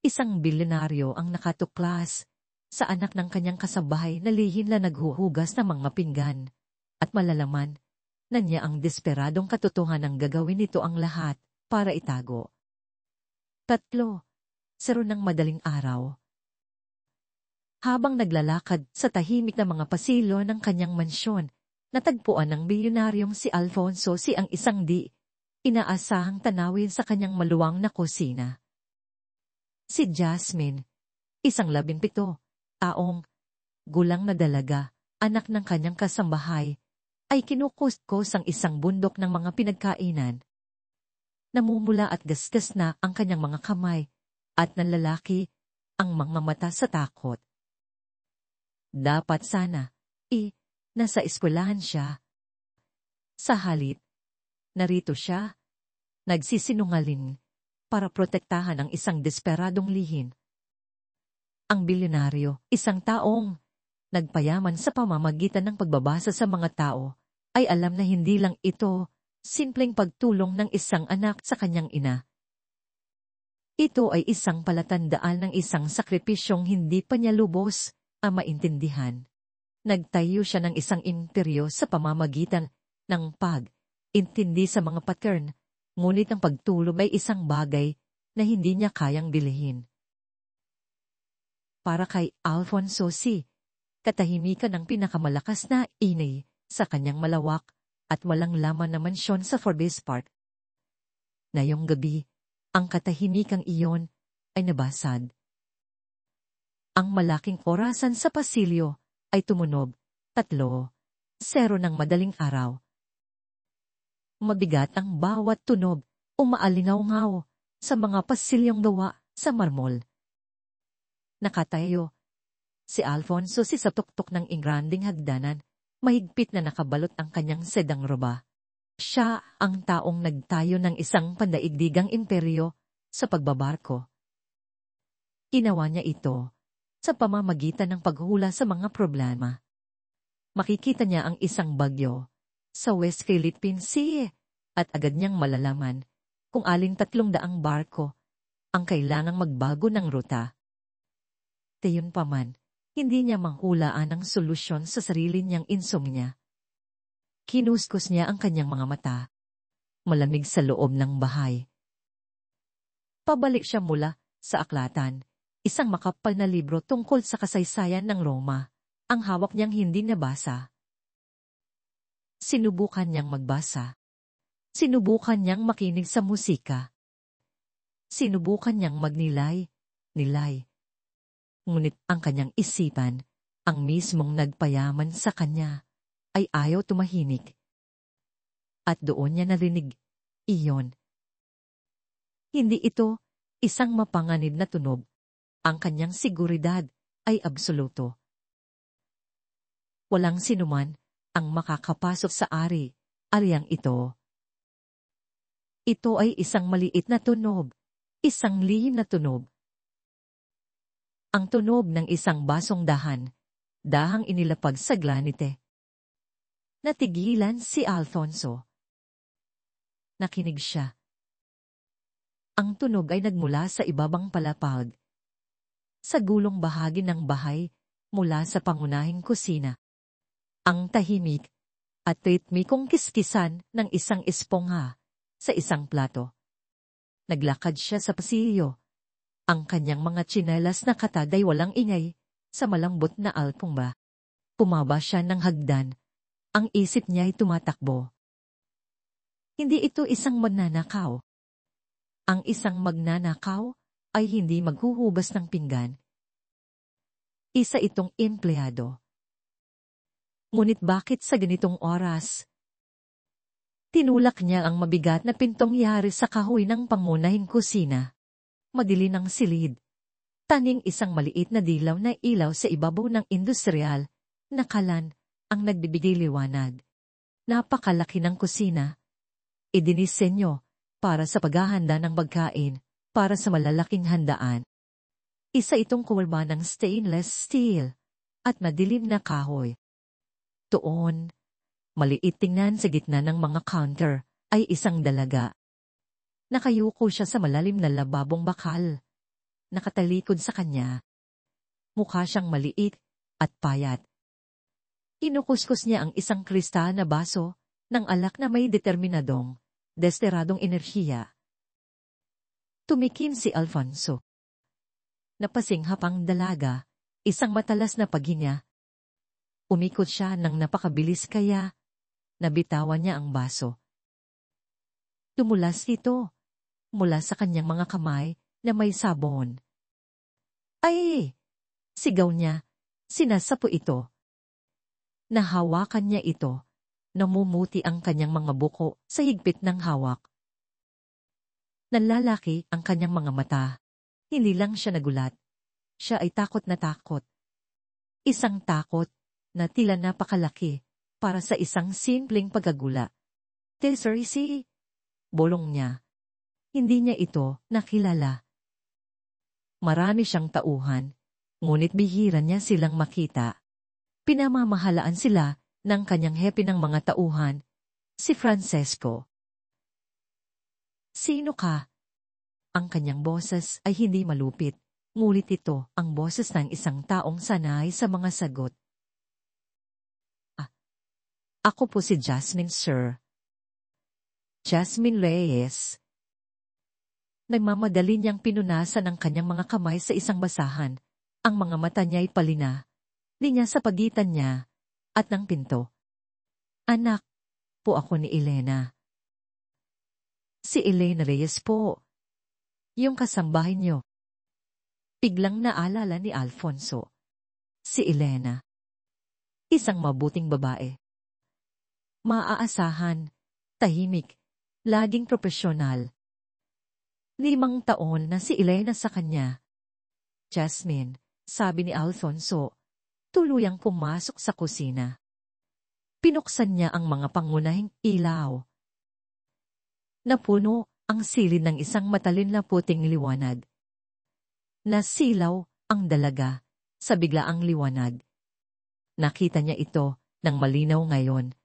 Isang bilyonaryo ang nakatuklas sa anak ng kanyang kasabahay na lihim na naghuhugas ng mga pinggan, at malalaman na niya ang desperadong katotohanan ng gagawin nito ang lahat para itago. 3. Sero ng madaling araw. Habang naglalakad sa tahimik na mga pasilyo ng kanyang mansyon, natagpuan ng bilyonaryong si Alfonso ang isang di inaasahang tanawin sa kanyang maluwang na kusina. Si Jasmine, isang 17 taong gulang na dalaga, anak ng kanyang kasambahay, ay kinukustkos ang isang bundok ng mga pinagkainan. Namumula at gasgas na ang kanyang mga kamay, at nanlalaki ang mga mata sa takot. Dapat sana, nasa eskwelahan siya. Sa halip, narito siya, nagsisinungaling, para protektahan ang isang desperadong lihim. Ang bilyonaryo, isang taong nagpayaman sa pamamagitan ng pagbabasa sa mga tao, ay alam na hindi lang ito simpleng pagtulong ng isang anak sa kanyang ina. Ito ay isang palatandaan ng isang sakripisyong hindi pa niya lubos maintindihan. Nagtayo siya ng isang imperyo sa pamamagitan ng pag-intindi sa mga pattern, ngunit ang pagtulong ay isang bagay na hindi niya kayang bilhin. Para kay Alfonso katahimikan ng pinakamalakas na inay sa kanyang malawak at walang laman na mansyon sa Forbes Park. Ngayong gabi, ang katahimikang iyon ay nabasad. Ang malaking orasan sa pasilyo ay tumunog, 3-0 ng madaling araw. Mabigat ang bawat tunog, umaalingaw-ngaw sa mga pasilyong gawa sa marmol. Nakatayo si Alfonso sa tuktok ng ingranding hagdanan, mahigpit na nakabalot ang kanyang sedang roba. Siya ang taong nagtayo ng isang pandaigdigang imperyo sa pagbabarko. Ginawa niya ito sa pamamagitan ng paghula sa mga problema. Makikita niya ang isang bagyo sa West Philippine Sea at agad niyang malalaman kung aling 300 barko ang kailangang magbago ng ruta. Gayunpaman, hindi niya manghulaan ang solusyon sa sarili niyang insomnia. Kinuskos niya ang kanyang mga mata. Malamig sa loob ng bahay. Pabalik siya mula sa aklatan, isang makapal na libro tungkol sa kasaysayan ng Roma, ang hawak niyang hindi nabasa. Sinubukan niyang magbasa. Sinubukan niyang makinig sa musika. Sinubukan niyang magnilay. Ngunit ang kanyang isipan, ang mismong nagpayaman sa kanya, ay ayaw tumahimik. At doon niya narinig, iyon. Hindi ito isang mapanganib na tunog. Ang kanyang seguridad ay absoluto. Walang sinuman ang makakapasok sa ariyang ito. Ito ay isang maliit na tunog, isang lihim na tunog. Ang tunog ng isang basong dahang inilapag sa granite. Natigilan si Alfonso. Nakinig siya. Ang tunog ay nagmula sa ibabang palapag. Sa gulong bahagi ng bahay, mula sa pangunahing kusina. Ang tahimik at ritmikong kiskisan ng isang espongha sa isang plato. Naglakad siya sa pasilyo. Ang kanyang mga tsinelas na katag ay walang ingay sa malambot na alpumba. Pumaba siya ng hagdan. Ang isip niya ay tumatakbo. Hindi ito isang magnanakaw. Ang isang magnanakaw ay hindi maghuhubas ng pinggan. Isa itong empleyado. Ngunit bakit sa ganitong oras? Tinulak niya ang mabigat na pintong yari sa kahoy ng pangunahing kusina. Madilim ang silid. Tanging isang maliit na dilaw na ilaw sa ibabaw ng industrial na kalan ang nagbibigay liwanag. Napakalaki ng kusina. Idinisenyo para sa paghahanda ng pagkain, para sa malalaking handaan. Isa itong kuwalba ng stainless steel at madilim na kahoy. Tuon, maliit tingnan sa gitna ng mga counter, ay isang dalaga. Nakayuko siya sa malalim na lababong bakal. nakatalikod sa kanya. Mukha siyang maliit at payat. Kinukuskus niya ang isang kristal na baso ng alak na may determinadong, desteradong enerhiya. Tumikim si Alfonso. Napasinghap ang dalaga, isang matalas na paghinga. Umikot siya ng napakabilis kaya nabitawan niya ang baso. Tumulas ito mula sa kanyang mga kamay na may sabon. Ay! Sigaw niya, sinasapo ito. Nahawakan niya ito, namumuti ang kanyang mga buko sa higpit ng hawak. Nalalaki ang kanyang mga mata. Hindi lang siya nagulat. Siya ay takot na takot. Isang takot na tila napakalaki para sa isang simpleng pagkagula. Tesserisi, bolong niya. Hindi niya ito nakilala. Marami siyang tauhan, ngunit bihira niya silang makita. Pinamamahalaan sila ng kanyang hepe ng mga tauhan, si Francesco. Sino ka? Ang kanyang boses ay hindi malupit, ngunit ito ang boses ng isang taong sanay sa mga sagot. Ako po si Jasmine, sir. Jasmine Reyes. Nagmamadali niyang pinunasan ang kanyang mga kamay sa isang basahan. Ang mga mata niya ay palina. Linya sa pagitan niya at ng pinto. Anak po ako ni Elena. Si Elena Reyes po. Yung kasambahay niyo. Biglang naalala ni Alfonso. Si Elena. Isang mabuting babae. Maaasahan, tahimik, laging propesyonal. 5 taon na si Elena sa kanya. Jasmine, sabi ni Alfonso, tuluyang pumasok sa kusina. Pinuksan niya ang mga pangunahing ilaw. Napuno ang silid ng isang matalin na puting liwanag. Nasilaw ang dalaga sa biglaang liwanag. Nakita niya ito ng malinaw ngayon.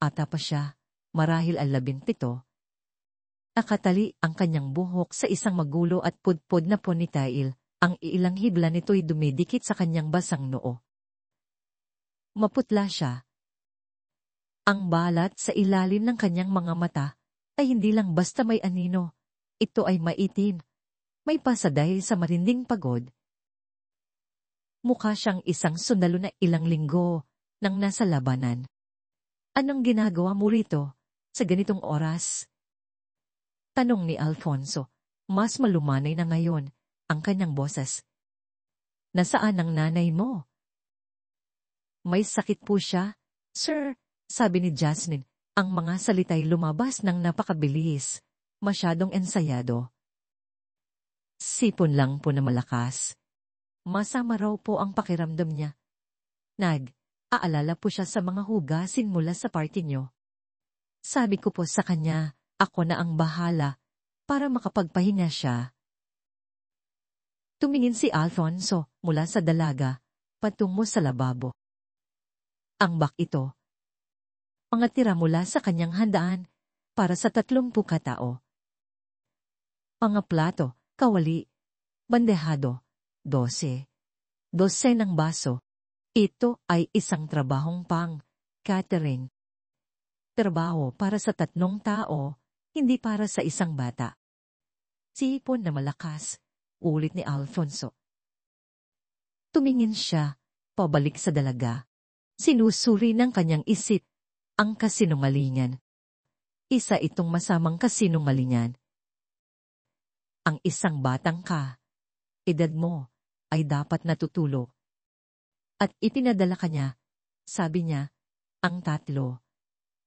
Ata pa siya, marahil 17. Nakatali ang kanyang buhok sa isang magulo at pudpud na ponytail. Ang ilang hibla nito'y dumidikit sa kanyang basang noo. Maputla siya. Ang balat sa ilalim ng kanyang mga mata ay hindi lang basta may anino. Ito ay maitim. May pasa dahil sa marinding pagod. Mukha siyang isang sundalo na ilang linggo nang nasa labanan. Anong ginagawa mo rito sa ganitong oras? Tanong ni Alfonso. Mas malumanay na ngayon ang kanyang boses. Nasaan ang nanay mo? May sakit po siya, sir, sabi ni Jasmine. Ang mga salita'y lumabas ng napakabilis, masyadong ensayado. Sipon lang po na malakas. Masama raw po ang pakiramdam niya. Aalala po siya sa mga hugasin mula sa party niyo. Sabi ko po sa kanya, ako na ang bahala para makapagpahinga siya. Tumingin si Alfonso mula sa dalaga, patungo sa lababo. Ang bak ito. Mga tira mula sa kanyang handaan para sa 30 katao. Mga plato, kawali, bandehado, 12. 12 ng baso. Ito ay isang trabahong catering. Trabaho para sa 3 tao, hindi para sa isang bata. Sipon na malakas. Ulit ni Alfonso. Tumingin siya, pabalik sa dalaga. Sinusuri ng kanyang isip ang kasinungalingan. Isa itong masamang kasinungalingan. Ang isang batang ka, edad mo, ay dapat natutulog. At ipinadala ka niya, sabi niya, ang 3, 0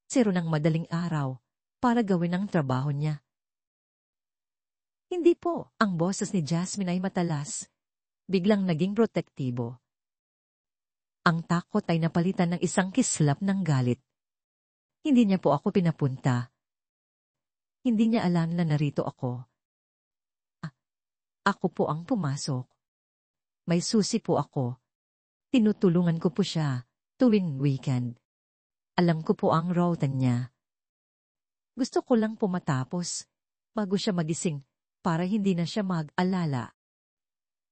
ng madaling araw para gawin ang trabaho niya. Hindi po, ang boses ni Jasmine ay matalas. Biglang naging protektibo. Ang takot ay napalitan ng isang kislap ng galit. Hindi niya po ako pinapunta. Hindi niya alam na narito ako. Ako po ang pumasok. May susi po ako. Tinutulungan ko po siya tuwing weekend. Alam ko po ang routine niya. Gusto ko lang po matapos bago siya magising para hindi na siya mag-alala.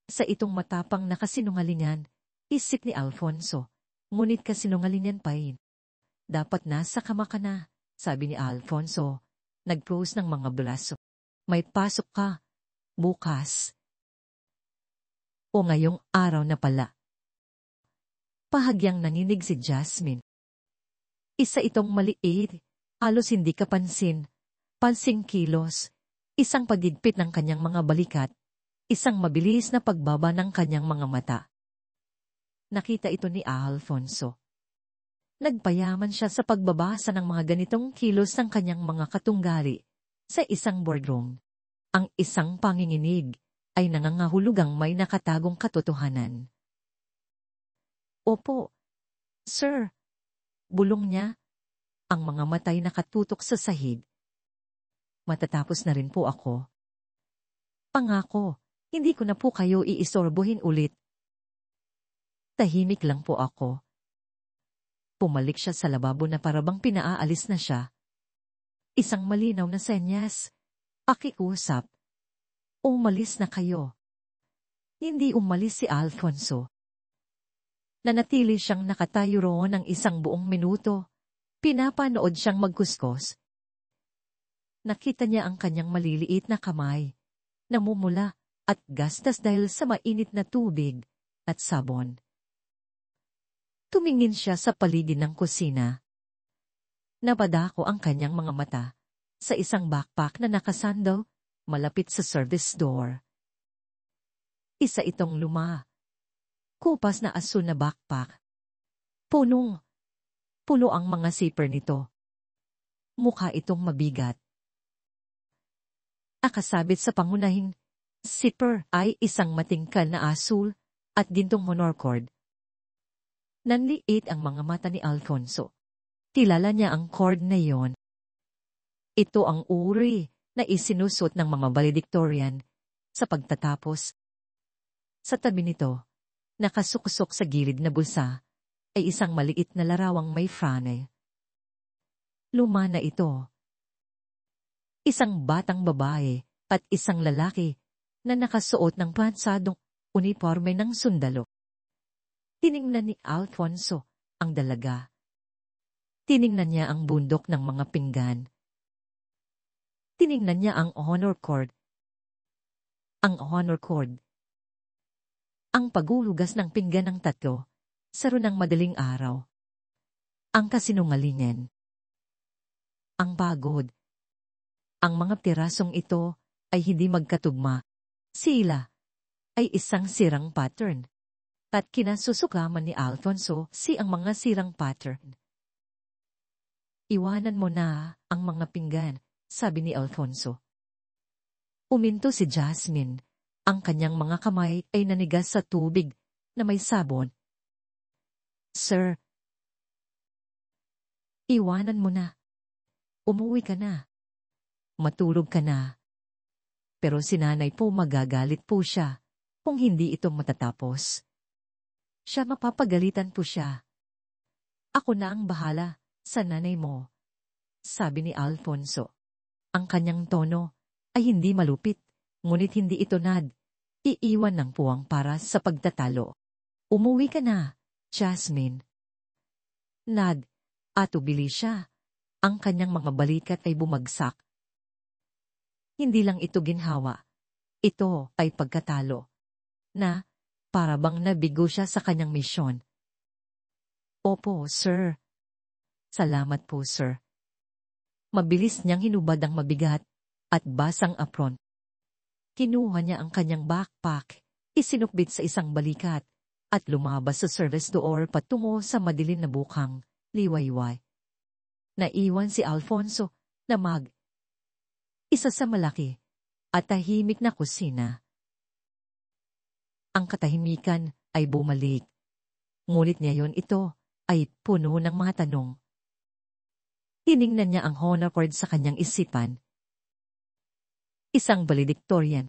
Sa itong matapang na kasinungalingan, isip ni Alfonso, ngunit kasinungalingan pa rin. Dapat nasa kama ka na, sabi ni Alfonso, nag-close ng mga braso. May pasok ka, bukas. O ngayong araw na pala. Pahagyang nanginig si Jasmine. Isa itong maliit, halos hindi kapansin, pansing kilos, isang pagigpit ng kanyang mga balikat, isang mabilis na pagbaba ng kanyang mga mata. Nakita ito ni Alfonso. Nagpayaman siya sa pagbabasa ng mga ganitong kilos ng kanyang mga katunggali sa isang boardroom. Ang isang panginginig ay nangangahulugang may nakatagong katotohanan. Opo, sir. Bulong niya, ang mga matay nakatutok sa sahig. Matatapos na rin po ako. Pangako, hindi ko na po kayo iisorbohin ulit. Tahimik lang po ako. Pumalik siya sa lababo na parabang pinaalis na siya. Isang malinaw na senyas. Pakiusap. Umalis na kayo. Hindi umalis si Alfonso. Nanatili siyang nakatayo roon ng isang buong minuto. Pinapanood siyang magkuskos. Nakita niya ang kanyang maliliit na kamay, namumula at gastas dahil sa mainit na tubig at sabon. Tumingin siya sa paligid ng kusina. Napadako ang kanyang mga mata sa isang backpack na nakasandal malapit sa service door. Isa itong luma. Kupas na asul na backpack. Puno ang mga zipper nito. Mukha itong mabigat. Nakasabit sa pangunahing zipper ay isang matingkal na asul at gintong monorcord. Nanliit ang mga mata ni Alfonso. Kilala niya ang cord na iyon. Ito ang uri na isinusot ng mga valedictorian sa pagtatapos. Sa tabi nito, nakasuksok sa gilid na bulsa, ay isang maliit na larawang may frane. Luma na ito. Isang batang babae at isang lalaki na nakasuot ng pansadong uniforme ng sundalo. Tiningnan ni Alfonso ang dalaga. Tiningnan niya ang bundok ng mga pinggan. Tiningnan niya ang honor cord. Ang honor cord. Ang paghuhugas ng pinggan ng tatlo, saro ng madaling araw. Ang kasinungalingan. Ang pagod. Ang mga pirasong ito ay hindi magkatugma. Sila ay isang sirang pattern. At kinasusukaman ni Alfonso ang mga sirang pattern. Iwanan mo na ang mga pinggan, sabi ni Alfonso. Uminto si Jasmine. Ang kanyang mga kamay ay nanigas sa tubig na may sabon. Sir, iwanan mo na. Umuwi ka na. Matulog ka na. Pero si nanay po magagalit po siya kung hindi ito matatapos. Siya mapapagalitan po siya. Ako na ang bahala sa nanay mo, sabi ni Alfonso. Ang kanyang tono ay hindi malupit, ngunit hindi ito iiwan ng puwang para sa pagtatalo. Umuwi ka na, Jasmine. Atubili siya. Ang kanyang mga balikat ay bumagsak. Hindi lang ito ginhawa. Ito ay pagkatalo. Na, para bang nabigo siya sa kanyang misyon. Opo, sir. Salamat po, sir. Mabilis niyang hinubad ang mabigat at basang apron. Kinuha niya ang kanyang backpack, isinukbit sa isang balikat, at lumabas sa service door patungo sa madilim na bukang liwayway. Naiwan si Alfonso na isa sa malaki at tahimik na kusina. Ang katahimikan ay bumalik. Ngunit ngayon ito ay puno ng mga tanong. Tiningnan niya ang honor cord sa kanyang isipan. Isang valedictorian.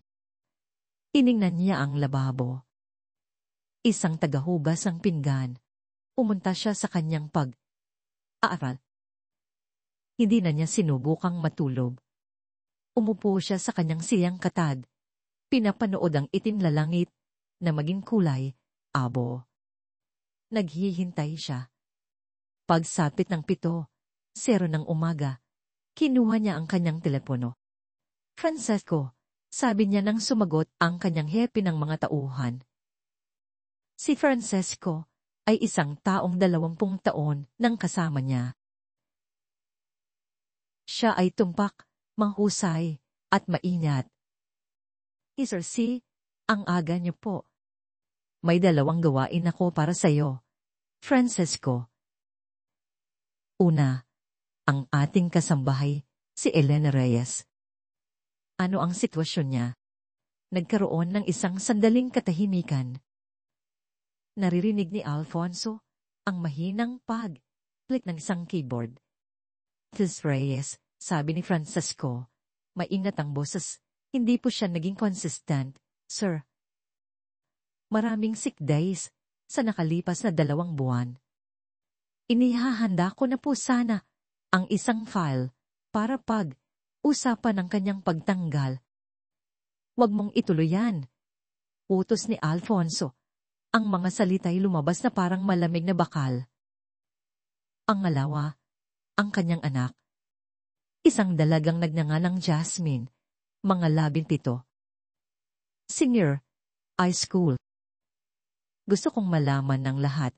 Tiningnan niya ang lababo. Isang tagahugas ng pinggan. Umunta siya sa kanyang pag-aaral. Hindi na niya sinubukang matulog. Umupo siya sa kanyang siyang katad. Pinapanood ang itim na langit na maging kulay, abo. Naghihintay siya. Pagsapit ng 7:00 ng umaga, kinuha niya ang kanyang telepono. Francesco, sabi niya nang sumagot ang kanyang hepe ng mga tauhan. Si Francesco ay isang taong 20 taon nang kasama niya. Siya ay tumpak, mahusay, at maingat. Sir C, ang aga niyo po. May 2 gawain ako para sa iyo, Francesco. Una, ang ating kasambahay, si Elena Reyes. Ano ang sitwasyon niya? Nagkaroon ng isang sandaling katahimikan. Naririnig ni Alfonso ang mahinang pag-click ng isang keyboard. Ms. Reyes, sabi ni Francesco, maingat ang boses, hindi po siya naging consistent, sir. Maraming sick days sa nakalipas na 2 buwan. Inihahanda ko na po sana ang isang file para usapan ng kanyang pagtanggal. Huwag mong ituloy yan. Utos ni Alfonso. Ang mga salita'y lumabas na parang malamig na bakal. Ang ngalawa, ang kanyang anak. Isang dalagang nagngangalang Jasmine, mga 17. Senior, high school. Gusto kong malaman ng lahat.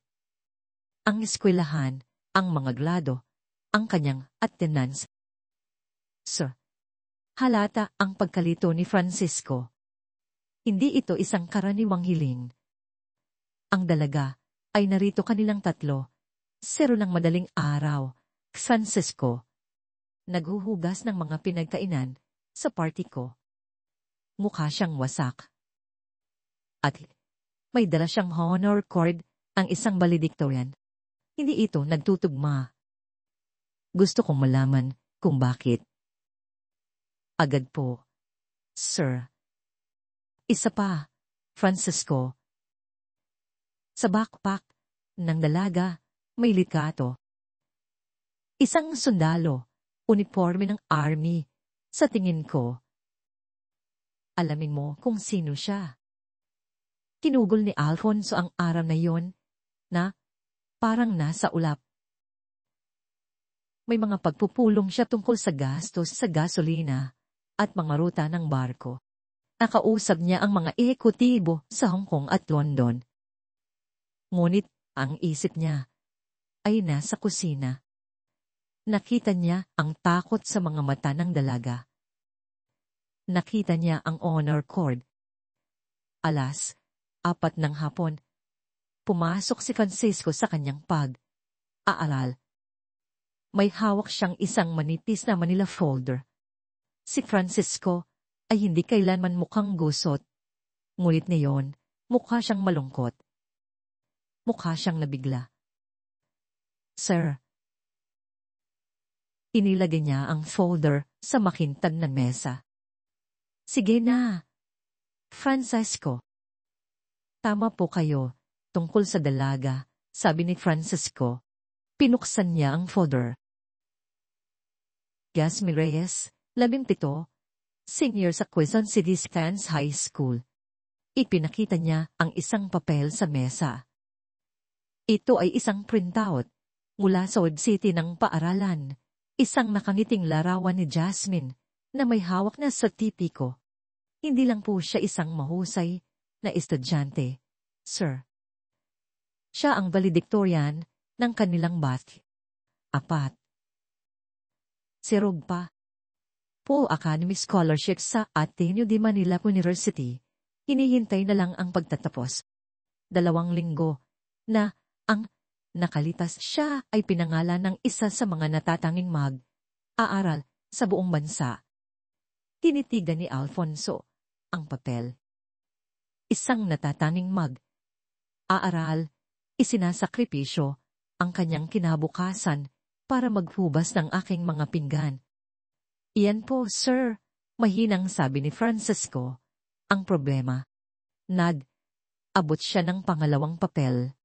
Ang eskwelahan, ang mga grado, ang kanyang attendance. Sir, halata ang pagkalito ni Francisco. Hindi ito isang karaniwang hiling. Ang dalaga ay narito kanilang 3. 0 ng madaling araw, Francisco. Naghuhugas ng mga pinagkainan sa party ko. Mukha siyang wasak. At may dala siyang honor cord, ang isang valedictorian. Hindi ito nagtutugma. Gusto kong malaman kung bakit. Agad po. Sir. Isa pa, Francisco. Sa backpack ng dalaga, may litrato. Isang sundalo, uniforme ng army, sa tingin ko. Alamin mo kung sino siya. Kinugol ni Alfonso ang araw na yon, na parang nasa ulap. May mga pagpupulong siya tungkol sa gastos sa gasolina at mga ruta ng barko. Nakausap niya ang mga ehekutibo sa Hong Kong at London. Ngunit ang isip niya ay nasa kusina. Nakita niya ang takot sa mga mata ng dalaga. Nakita niya ang honor cord. 4:00 ng hapon, pumasok si Francisco sa kanyang aaral. May hawak siyang isang manipis na Manila folder. Si Francisco ay hindi kailanman mukhang gusot. Ngunit ngayon, mukha siyang malungkot. Mukha siyang nabigla. Sir. Inilagay niya ang folder sa makintab na mesa. Sige na. Francisco. Tama po kayo, tungkol sa dalaga, sabi ni Francisco. Pinuksan niya ang folder. Jasmine Reyes, 17, senior sa Quezon City Stans High School. Ipinakita niya ang isang papel sa mesa. Ito ay isang printout mula sa website ng paaralan. Isang nakangiting larawan ni Jasmine na may hawak na sertipiko. Hindi lang po siya isang mahusay na estudyante, sir. Siya ang valedictorian ng kanilang batch. 4. Si Rogpa. Po Academy Scholarship sa Ateneo de Manila University. Hinihintay na lang ang pagtatapos. 2 linggo na ang nakalipas siya ay pinangalan ng isa sa mga natatanging mag-aaral sa buong bansa. Tinitigan ni Alfonso ang papel. Isang natatanging mag-aaral, isinasakripisyo ang kanyang kinabukasan para maghubas ng aking mga pinggan. Iyan po, sir, mahinang sabi ni Francisco. Ang problema, nag-abot siya ng pangalawang papel.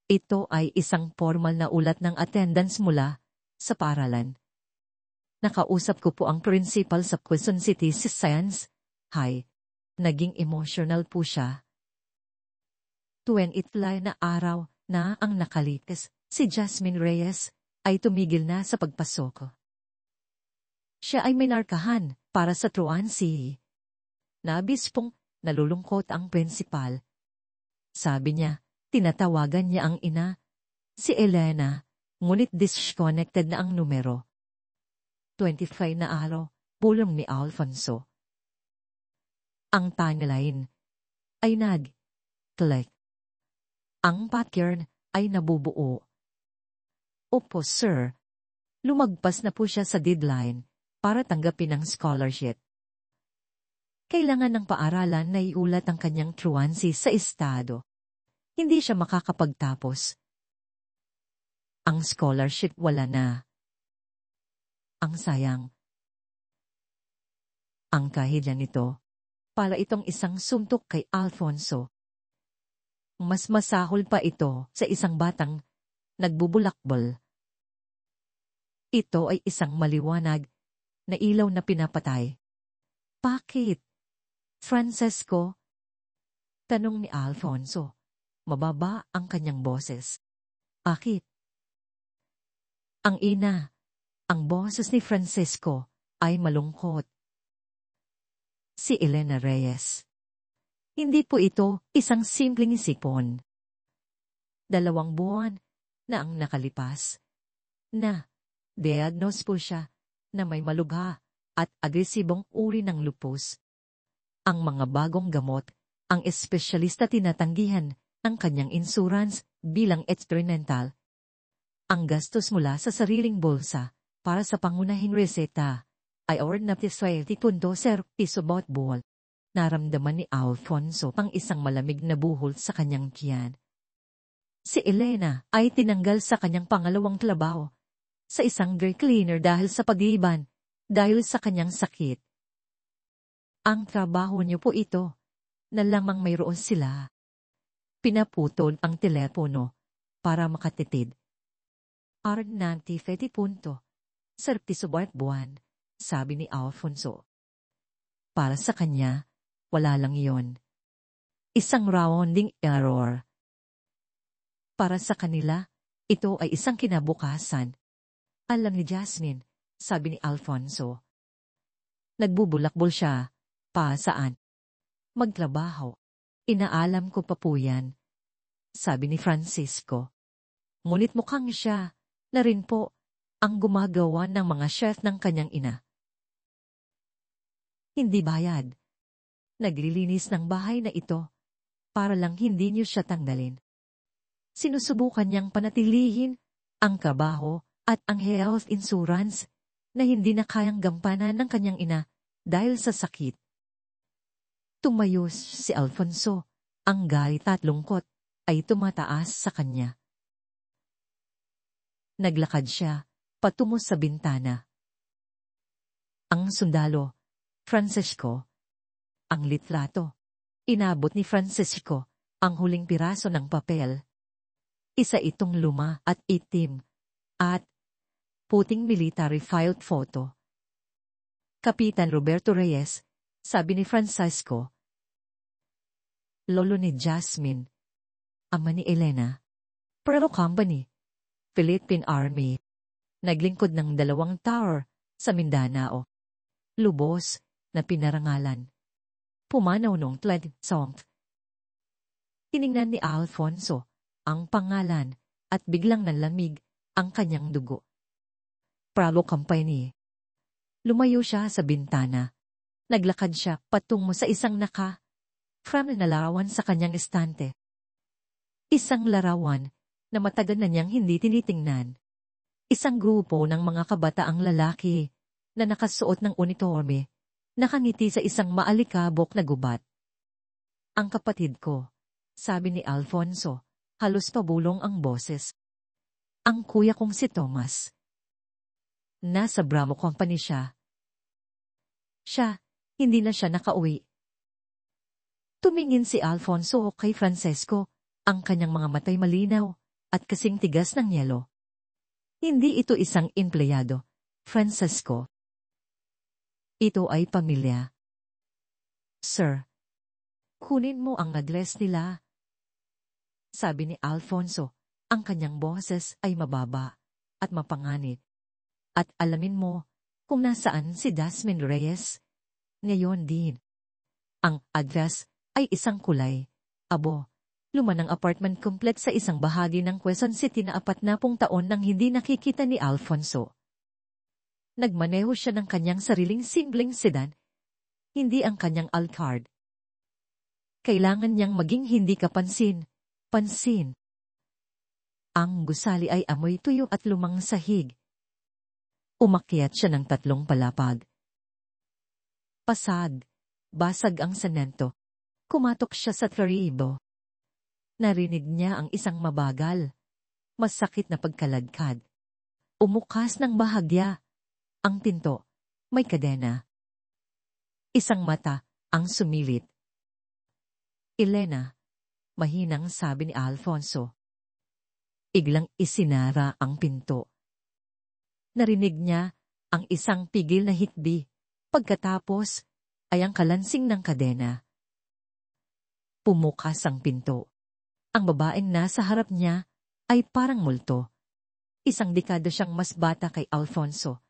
Ito ay isang formal na ulat ng attendance mula sa paaralan. Nakausap ko po ang principal sa Quezon City Science High. Naging emotional po siya. Tuwing itlay na araw na ang nakalipas, si Jasmine Reyes ay tumigil na sa pagpasok. Siya ay may narkahan para sa truancy. Nabis pong nalulungkot ang principal. Sabi niya, tinatawagan niya ang ina, si Elena, ngunit disconnected na ang numero. 25 na araw, bulong ni Alfonso. Ang timeline ay nag-click. Ang pattern ay nabubuo. Opo, sir. Lumagpas na po siya sa deadline para tanggapin ang scholarship. Kailangan ng paaralan na iulat ang kanyang truancy sa estado. Hindi siya makakapagtapos. Ang scholarship wala na. Ang sayang. Ang kahilan nito, para itong isang suntok kay Alfonso. Mas masahol pa ito sa isang batang nagbubulakbol. Ito ay isang maliwanag na ilaw na pinapatay. Bakit? Francesco? Tanong ni Alfonso. Mababa ang kanyang boses. Bakit? Ang ina, ang boses ni Francesco ay malungkot. Si Elena Reyes. Hindi po ito isang simpleng sipon. 2 buwan na ang nakalipas. Diagnose po siya na may malugha at agresibong uri ng lupus. Ang mga bagong gamot, ang espesyalista tinatanggihan ng kanyang insurance bilang experimental. Ang gastos mula sa sariling bulsa para sa pangunahing reseta ay $20 piso bawat buwan. Naramdaman ni Alfonso pang isang malamig na buhol sa kanyang tiyan. Si Elena ay tinanggal sa kanyang pangalawang trabaho sa isang dry cleaner dahil sa pag-iiban, dahil sa kanyang sakit. Ang trabaho niyo po ito, na lamang mayroon sila. Pinaputol ang telepono para makatitid. $90 piso bawat buwan, sabi ni Alfonso. Para sa kanya, wala lang iyon. Isang rounding error. Para sa kanila, ito ay isang kinabukasan. Alam ni Jasmine, sabi ni Alfonso. Nagbubulakbol siya. Pa saan? Magtrabaho. Inaalam ko pa po yan. Sabi ni Francisco. Ngunit mukhang siya na rin po ang gumagawa ng mga chef ng kanyang ina. Hindi bayad. Naglilinis ng bahay na ito para lang hindi niyo siya tanggalin. Sinusubukan niyang panatilihin ang trabaho at ang health insurance na hindi na kayang gampanan ng kanyang ina dahil sa sakit. Tumayo si Alfonso. Ang galit at lungkot ay tumataas sa kanya. Naglakad siya patungo sa bintana. Ang sundalo, Francisco. Ang litrato. Inabot ni Francisco ang huling piraso ng papel. Isa itong luma at itim at puting military filed photo. Kapitan Roberto Reyes, sabi ni Francisco. Lolo ni Jasmine. Ama ni Elena. Pero company. Philippine Army. Naglingkod ng 2 tower sa Mindanao. Lubos na pinarangalan. Pumanaw noong 20 Tiningnan ni Alfonso ang pangalan at biglang nanlamig ang kanyang dugo. Pralo Company. Lumayo siya sa bintana. Naglakad siya patungo sa isang frame na larawan sa kanyang estante. Isang larawan na matagal na niyang hindi tinitingnan. Isang grupo ng mga kabataang lalaki na nakasuot ng uniforme, nakangiti sa isang maalikabok na gubat. Ang kapatid ko, sabi ni Alfonso, halos pabulong ang boses. Ang kuya kong si Thomas. Nasa Bramo Company siya. Hindi na siya nakauwi. Tumingin si Alfonso kay Francesco, ang kanyang mga matay malinaw at kasing tigas ng yelo. Hindi ito isang empleyado, Francesco. Ito ay pamilya. Sir, kunin mo ang address nila. Sabi ni Alfonso, ang kanyang boses ay mababa at mapanganib. At alamin mo kung nasaan si Dasmin Reyes. Ngayon din. Ang address ay isang kulay, lumanang apartment complex sa isang bahagi ng Quezon City na 40 taon nang hindi nakikita ni Alfonso. Nagmaneho siya ng kanyang sariling simpleng sedan, hindi ang kanyang Alcard. Kailangan niyang maging hindi kapansin. Ang gusali ay amoy tuyo at lumang sahig. Umakyat siya ng 3 palapag. Basag ang semento. Kumatok siya sa tribo. Narinig niya ang isang mabagal, masakit na pagkalagkad. Umukas ng bahagya. Ang pinto, may kadena. Isang mata ang sumilit. Elena, mahinang sabi ni Alfonso. Iglang isinara ang pinto. Narinig niya ang isang pigil na hikbi. Pagkatapos ay ang kalansing ng kadena. Pumukas ang pinto. Ang babaeng nasa harap niya ay parang multo. Isang dekada siyang mas bata kay Alfonso.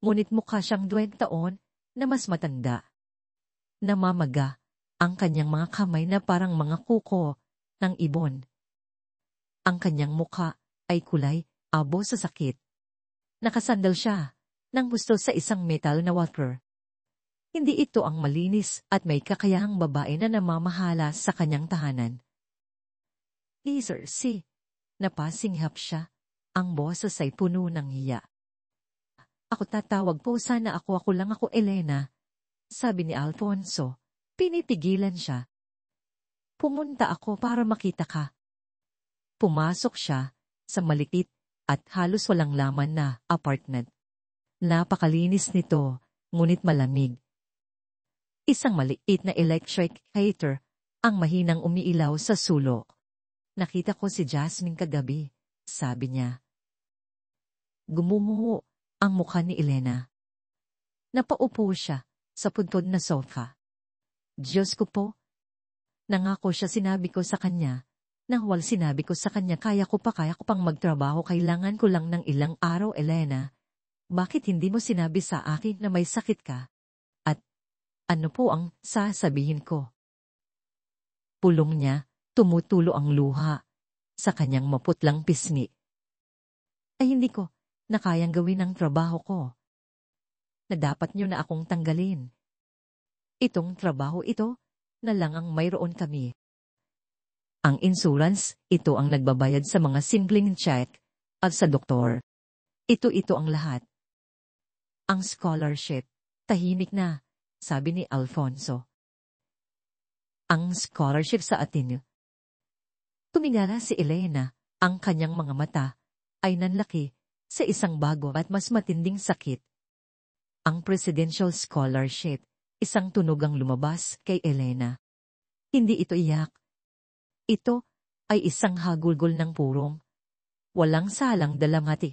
Ngunit mukha siyang 20 taon na mas matanda. Namamaga ang kanyang mga kamay na parang mga kuko ng ibon. Ang kanyang mukha ay kulay abo sa sakit. Nakasandal siya ng gusto sa isang metal na walker. Hindi ito ang malinis at may kakayahang babae na namamahala sa kanyang tahanan. Sir, napasinghap siya. Ang boses ay puno ng hiya. Ako tatawag po sana ako lang ako Elena. Sabi ni Alfonso. Pinipigilan siya. Pumunta ako para makita ka. Pumasok siya sa maliit at halos walang laman na apartment. Napakalinis nito, ngunit malamig. Isang maliit na electric heater ang mahinang umiilaw sa sulok. Nakita ko si Jasmine kagabi, sabi niya. Gumuho ang mukha ni Elena. Napaupo siya sa puntod na sofa. Diyos ko po. Nangako siya, sinabi ko sa kanya. Sinabi ko sa kanya kaya ko pang magtrabaho, kailangan ko lang ng ilang araw. Elena, bakit hindi mo sinabi sa akin na may sakit ka? At ano po ang sasabihin ko? Pulong niya, tumutulo ang luha sa kanyang maputlang pisngi. Ay hindi ko na kayang gawin ang trabaho ko. Na dapat niyo na akong tanggalin. Itong trabaho ito na lang ang mayroon kami. Ang insurance, ito ang nagbabayad sa mga simpleng check at sa doktor. Ito ang lahat. Ang scholarship, tahimik na, sabi ni Alfonso. Ang scholarship sa atin. Tumingala si Elena, ang kanyang mga mata ay nanlaki sa isang bago at mas matinding sakit. Ang Presidential Scholarship, isang tunog ang lumabas kay Elena. Hindi ito iyak. Ito ay isang hagulgol ng purong. Walang salang dalamhati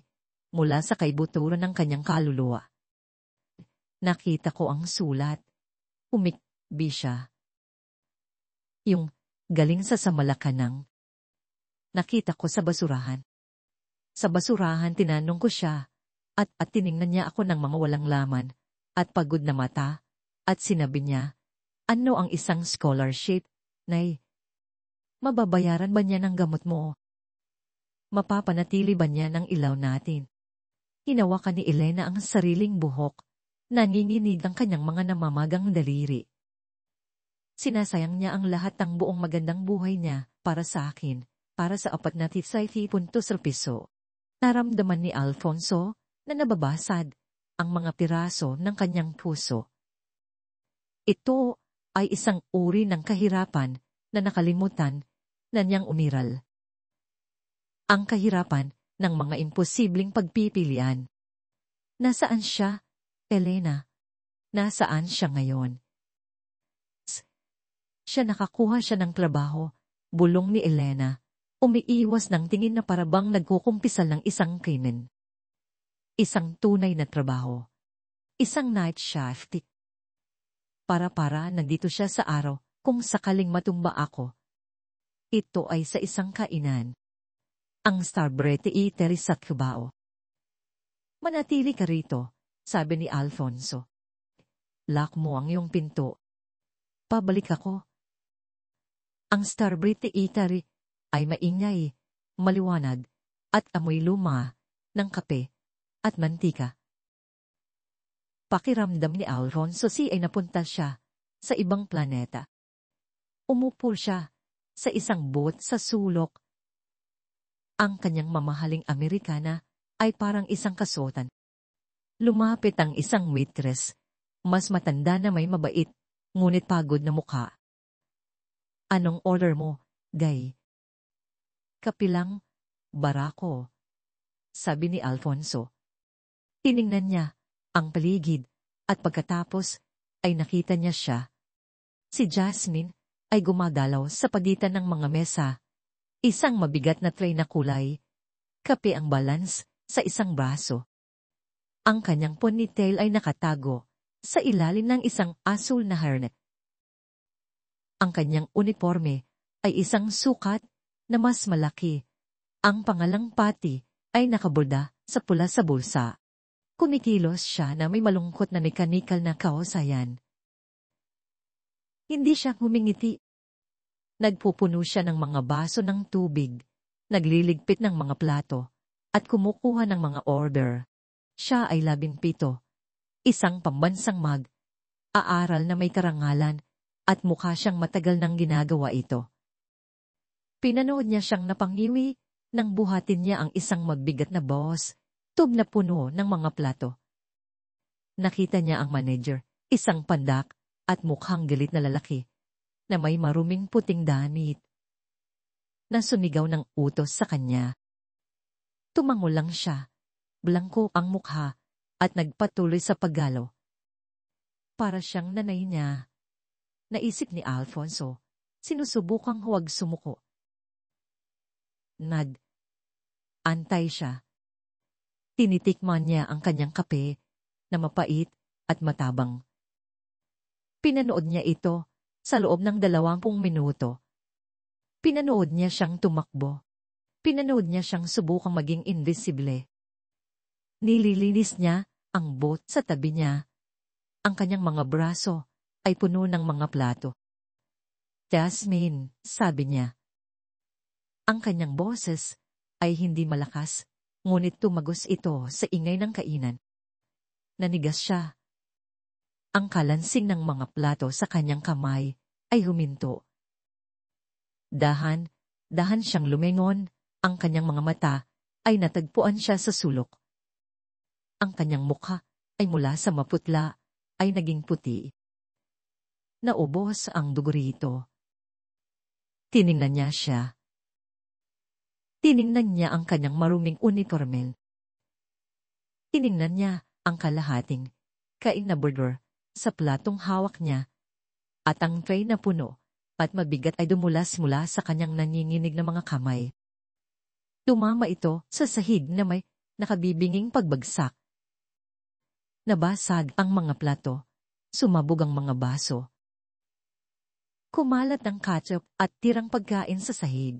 mula sa kaibuturan ng kanyang kaluluwa. Nakita ko ang sulat. Umikbi siya. Yung galing sa Malacanang. Nakita ko sa basurahan. Sa basurahan tinanong ko siya at tiningnan niya ako ng mga walang laman at pagod na mata at sinabi niya, ano ang isang scholarship, Nay? Mababayaran ba niya ng gamot mo? Mapapanatili ba niya ng ilaw natin? Hinawakan ni Elena ang sariling buhok. Nanginginig ang kanyang mga namamagang daliri. Sinasayang niya ang lahat ng buong magandang buhay niya para sa akin, para sa 47 piso. Naramdaman ni Alfonso na nababasad ang mga piraso ng kanyang puso. Ito ay isang uri ng kahirapan na nakalimutan na niyang umiral. Ang kahirapan ng mga imposibleng pagpipilian. Nasaan siya, Elena? Nasaan siya ngayon? Nakakuha siya ng trabaho, bulong ni Elena, umiiwas ng tingin na parabang nagkukumpisal ng isang krimen. Isang tunay na trabaho. Isang night shift. Para nandito siya sa araw kung sakaling matumba ako. Ito ay sa isang kainan. Ang Starbread Eatery sa Cubao. Manatili ka rito, sabi ni Alfonso. Lock mo ang iyong pinto. Pabalik ako. Ang Starbread Eatery ay maingay, maliwanag, at amoy luma ng kape at mantika. Pakiramdam ni Alfonso ay napunta siya sa ibang planeta. Umupo siya sa isang boat sa sulok. Ang kanyang mamahaling Amerikana ay parang isang kasuotan. Lumapit ang isang waitress, mas matanda na may mabait, ngunit pagod na mukha. Anong order mo, Guy? Kapilang, barako, sabi ni Alfonso. Tiningnan niya ang paligid at pagkatapos ay nakita niya siya. Si Jasmine ay gumagalaw sa pagitan ng mga mesa. Isang mabigat na tray na kulay. Kape ang balance sa isang braso. Ang kanyang ponytail ay nakatago sa ilalim ng isang asul na hairnet. Ang kanyang uniforme ay isang sukat na mas malaki. Ang pangalang Patty ay nakaborda sa pula sa bulsa. Kumikilos siya na may malungkot na mekanikal na kahusayan. Hindi siya humingiti. Nagpupuno siya ng mga baso ng tubig, nagliligpit ng mga plato, at kumukuha ng mga order. Siya ay 17, isang pambansang aaral na may karangalan, at mukha siyang matagal nang ginagawa ito. Pinanood niya siyang napangiwi nang buhatin niya ang isang magbigat na boss, tub na puno ng mga plato. Nakita niya ang manager, isang pandak at mukhang galit na lalaki, na may maruming puting damit. Nasumigaw ng utos sa kanya. Tumango lang siya, blangko ang mukha, at nagpatuloy sa paggalaw. Para siyang nanay niya. Naisip ni Alfonso, sinusubukang huwag sumuko. Antay siya. Tinitikman niya ang kanyang kape, na mapait at matabang. Pinanood niya ito sa loob ng 20 minuto. Pinanood niya siyang tumakbo. Pinanood niya siyang subukang maging invisible. Nililinis niya ang boat sa tabi niya. Ang kanyang mga braso ay puno ng mga plato. Jasmine, sabi niya. Ang kanyang boses ay hindi malakas, ngunit tumagos ito sa ingay ng kainan. Nanigas siya. Ang kalansing ng mga plato sa kanyang kamay ay huminto. Dahan siyang lumingon, ang kanyang mga mata ay natagpuan siya sa sulok. Ang kanyang mukha ay mula sa maputla ay naging puti. Naubos ang dugo rito. Tiningnan niya siya. Tiningnan niya ang kanyang maruming uniforme. Tiningnan niya ang kalahating kain na burger sa platong hawak niya, at ang tray na puno at mabigat ay dumulas mula sa kanyang nanginginig na mga kamay. Tumama ito sa sahig na may nakabibinging pagbagsak. Nabasag ang mga plato, sumabog ang mga baso. Kumalat ang ketchup at tirang pagkain sa sahig.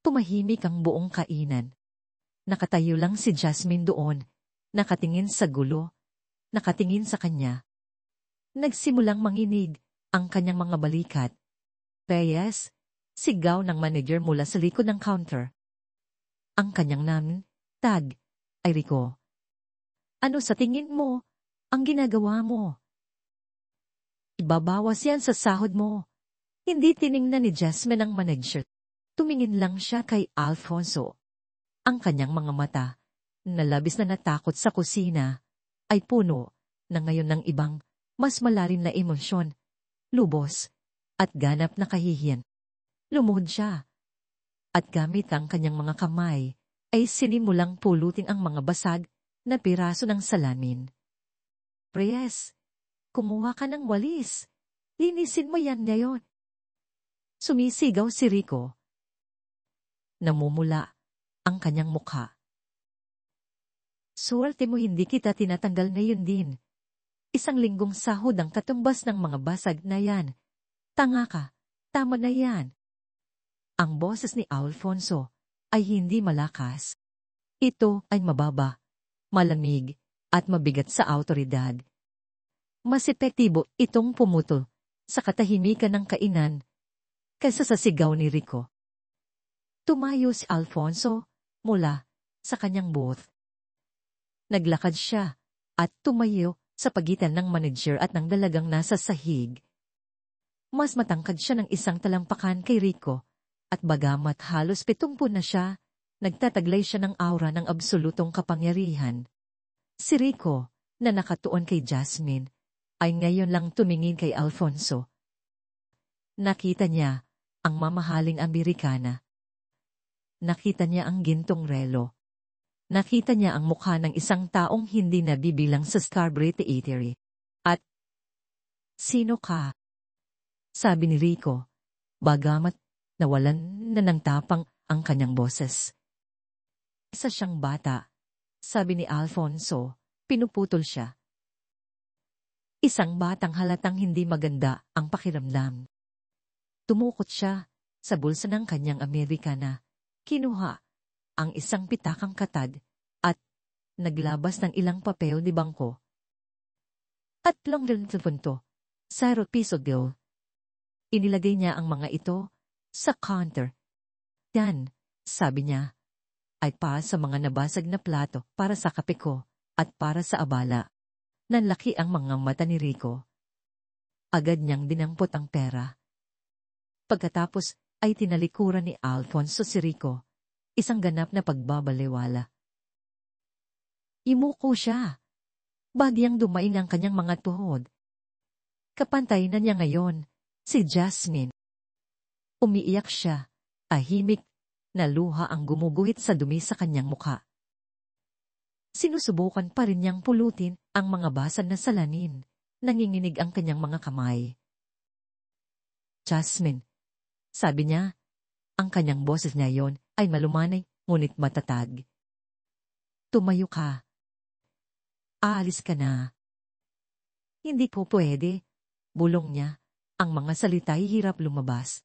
Tumahimik ang buong kainan. Nakatayo lang si Jasmine doon, nakatingin sa gulo, nakatingin sa kanya. Nagsimulang manginig ang kanyang mga balikat. Reyes, sigaw ng manager mula sa likod ng counter. Ang kanyang namin, tag, ay Rico. Ano sa tingin mo ang ginagawa mo? Ibabawas yan sa sahod mo. Hindi tiningnan ni Jasmine ang manager. Tumingin lang siya kay Alfonso. Ang kanyang mga mata, na labis na natakot sa kusina, ay puno na ngayon ng ibang, mas malalim na emosyon, lubos, at ganap na kahihiyan. Lumuhod siya, at gamit ang kanyang mga kamay, ay sinimulang pulutin ang mga basag na piraso ng salamin. Reyes, kumuha ka ng walis. Linisin mo yan ngayon. Sumisigaw si Rico. Namumula ang kanyang mukha. Swerte mo hindi kita tinatanggal ngayon din. Isang linggong sahod ang katumbas ng mga basag na yan. Tanga ka, tama na yan. Ang boses ni Alfonso ay hindi malakas. Ito ay mababa, malamig, at mabigat sa awtoridad. Mas epektibo itong pumuto sa katahimikan ng kainan kaysa sa sigaw ni Rico. Tumayo si Alfonso mula sa kanyang booth. Naglakad siya at tumayo sa pagitan ng manager at ng dalagang nasa sahig. Mas matangkad siya ng isang talampakan kay Rico at bagamat halos 70 na siya, nagtataglay siya ng aura ng absolutong kapangyarihan. Si Rico, na nakatuon kay Jasmine, ay ngayon lang tumingin kay Alfonso. Nakita niya ang mamahaling Amerikana. Nakita niya ang gintong relo. Nakita niya ang mukha ng isang taong hindi nabibilang sa Scarborough Theatre. At, "Sino ka?" sabi ni Rico, bagamat nawalan na ng tapang ang kanyang boses. "Isa siyang bata," sabi ni Alfonso, pinuputol siya. Isang batang halatang hindi maganda ang pakiramdam. Tumukot siya sa bulsa ng kanyang Amerikana, kinuha ang isang pitakang katad at naglabas ng ilang papel di bangko. At long din sa punto, 0 piso bill. Inilagay niya ang mga ito sa counter. "Yan," sabi niya, "ay para sa mga nabasag na plato, para sa kape ko, at para sa abala." Nanlaki ang mga mata ni Rico. Agad niyang dinampot ang pera. Pagkatapos ay tinalikuran ni Alfonso si Rico. Isang ganap na pagbabaliwala. Imuko siya. Bagyang dumaing ang kanyang mga tuhod. Kapantay na niya ngayon, si Jasmine. Umiiyak siya, tahimik, na luha ang gumuguhit sa dumi sa kanyang mukha. Sinusubukan pa rin niyang pulutin ang mga basag na salanin, nanginginig ang kanyang mga kamay. "Jasmine," sabi niya, ang kanyang boses niya yon ay malumanay, ngunit matatag. "Tumayo ka. Aalis ka na." "Hindi po pwede," bulong niya, ang mga salita'y hirap lumabas.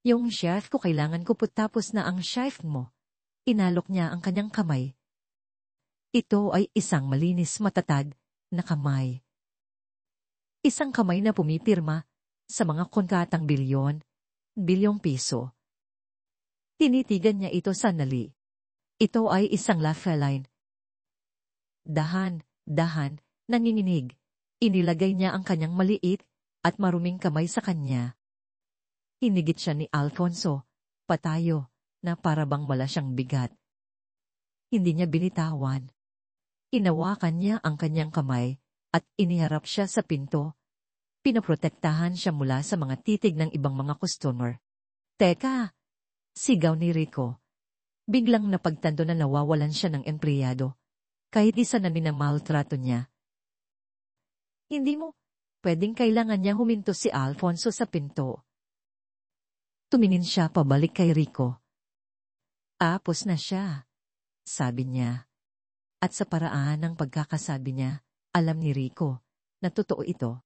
"Yung chef ko kailangan ko po tapos na ang chef mo." Inalok niya ang kanyang kamay. Ito ay isang malinis matatag na kamay. Isang kamay na pumipirma sa mga kontratang bilyong piso. Tinitigan niya ito sandali. Ito ay isang lafeline. Dahan, nanginginig. Inilagay niya ang kanyang maliit at maruming kamay sa kanya. Hinigit siya ni Alfonso, patayo, na parabang wala siyang bigat. Hindi niya binitawan. Inawakan niya ang kanyang kamay at iniharap siya sa pinto. Pinaprotektahan siya mula sa mga titig ng ibang mga customer. "Teka!" sigaw ni Rico. Biglang napagtanto na nawawalan siya ng empleyado, kahit isa na minamaltrato niya. Hindi mo pwedeng kailangan niya huminto si Alfonso sa pinto. Tumingin siya pabalik kay Rico. "Tapos na siya," sabi niya. At sa paraan ng pagkakasabi niya, alam ni Rico na totoo ito.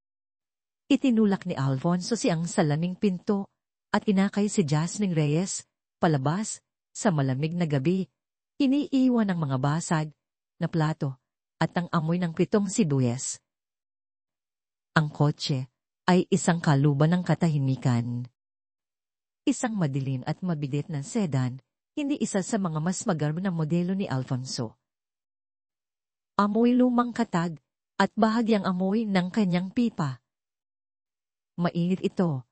Itinulak ni Alfonso siyang salaming pinto at inakay si Jasmine Reyes palabas sa malamig na gabi. Iniiwan ang mga basag na plato at ang amoy ng pritong sibuyas. Ang kotse ay isang kaluban ng katahimikan. Isang madilim at mabigat na sedan, hindi isa sa mga mas magarbo na modelo ni Alfonso. Amoy lumang katag at bahagyang amoy ng kanyang pipa. Mainit ito.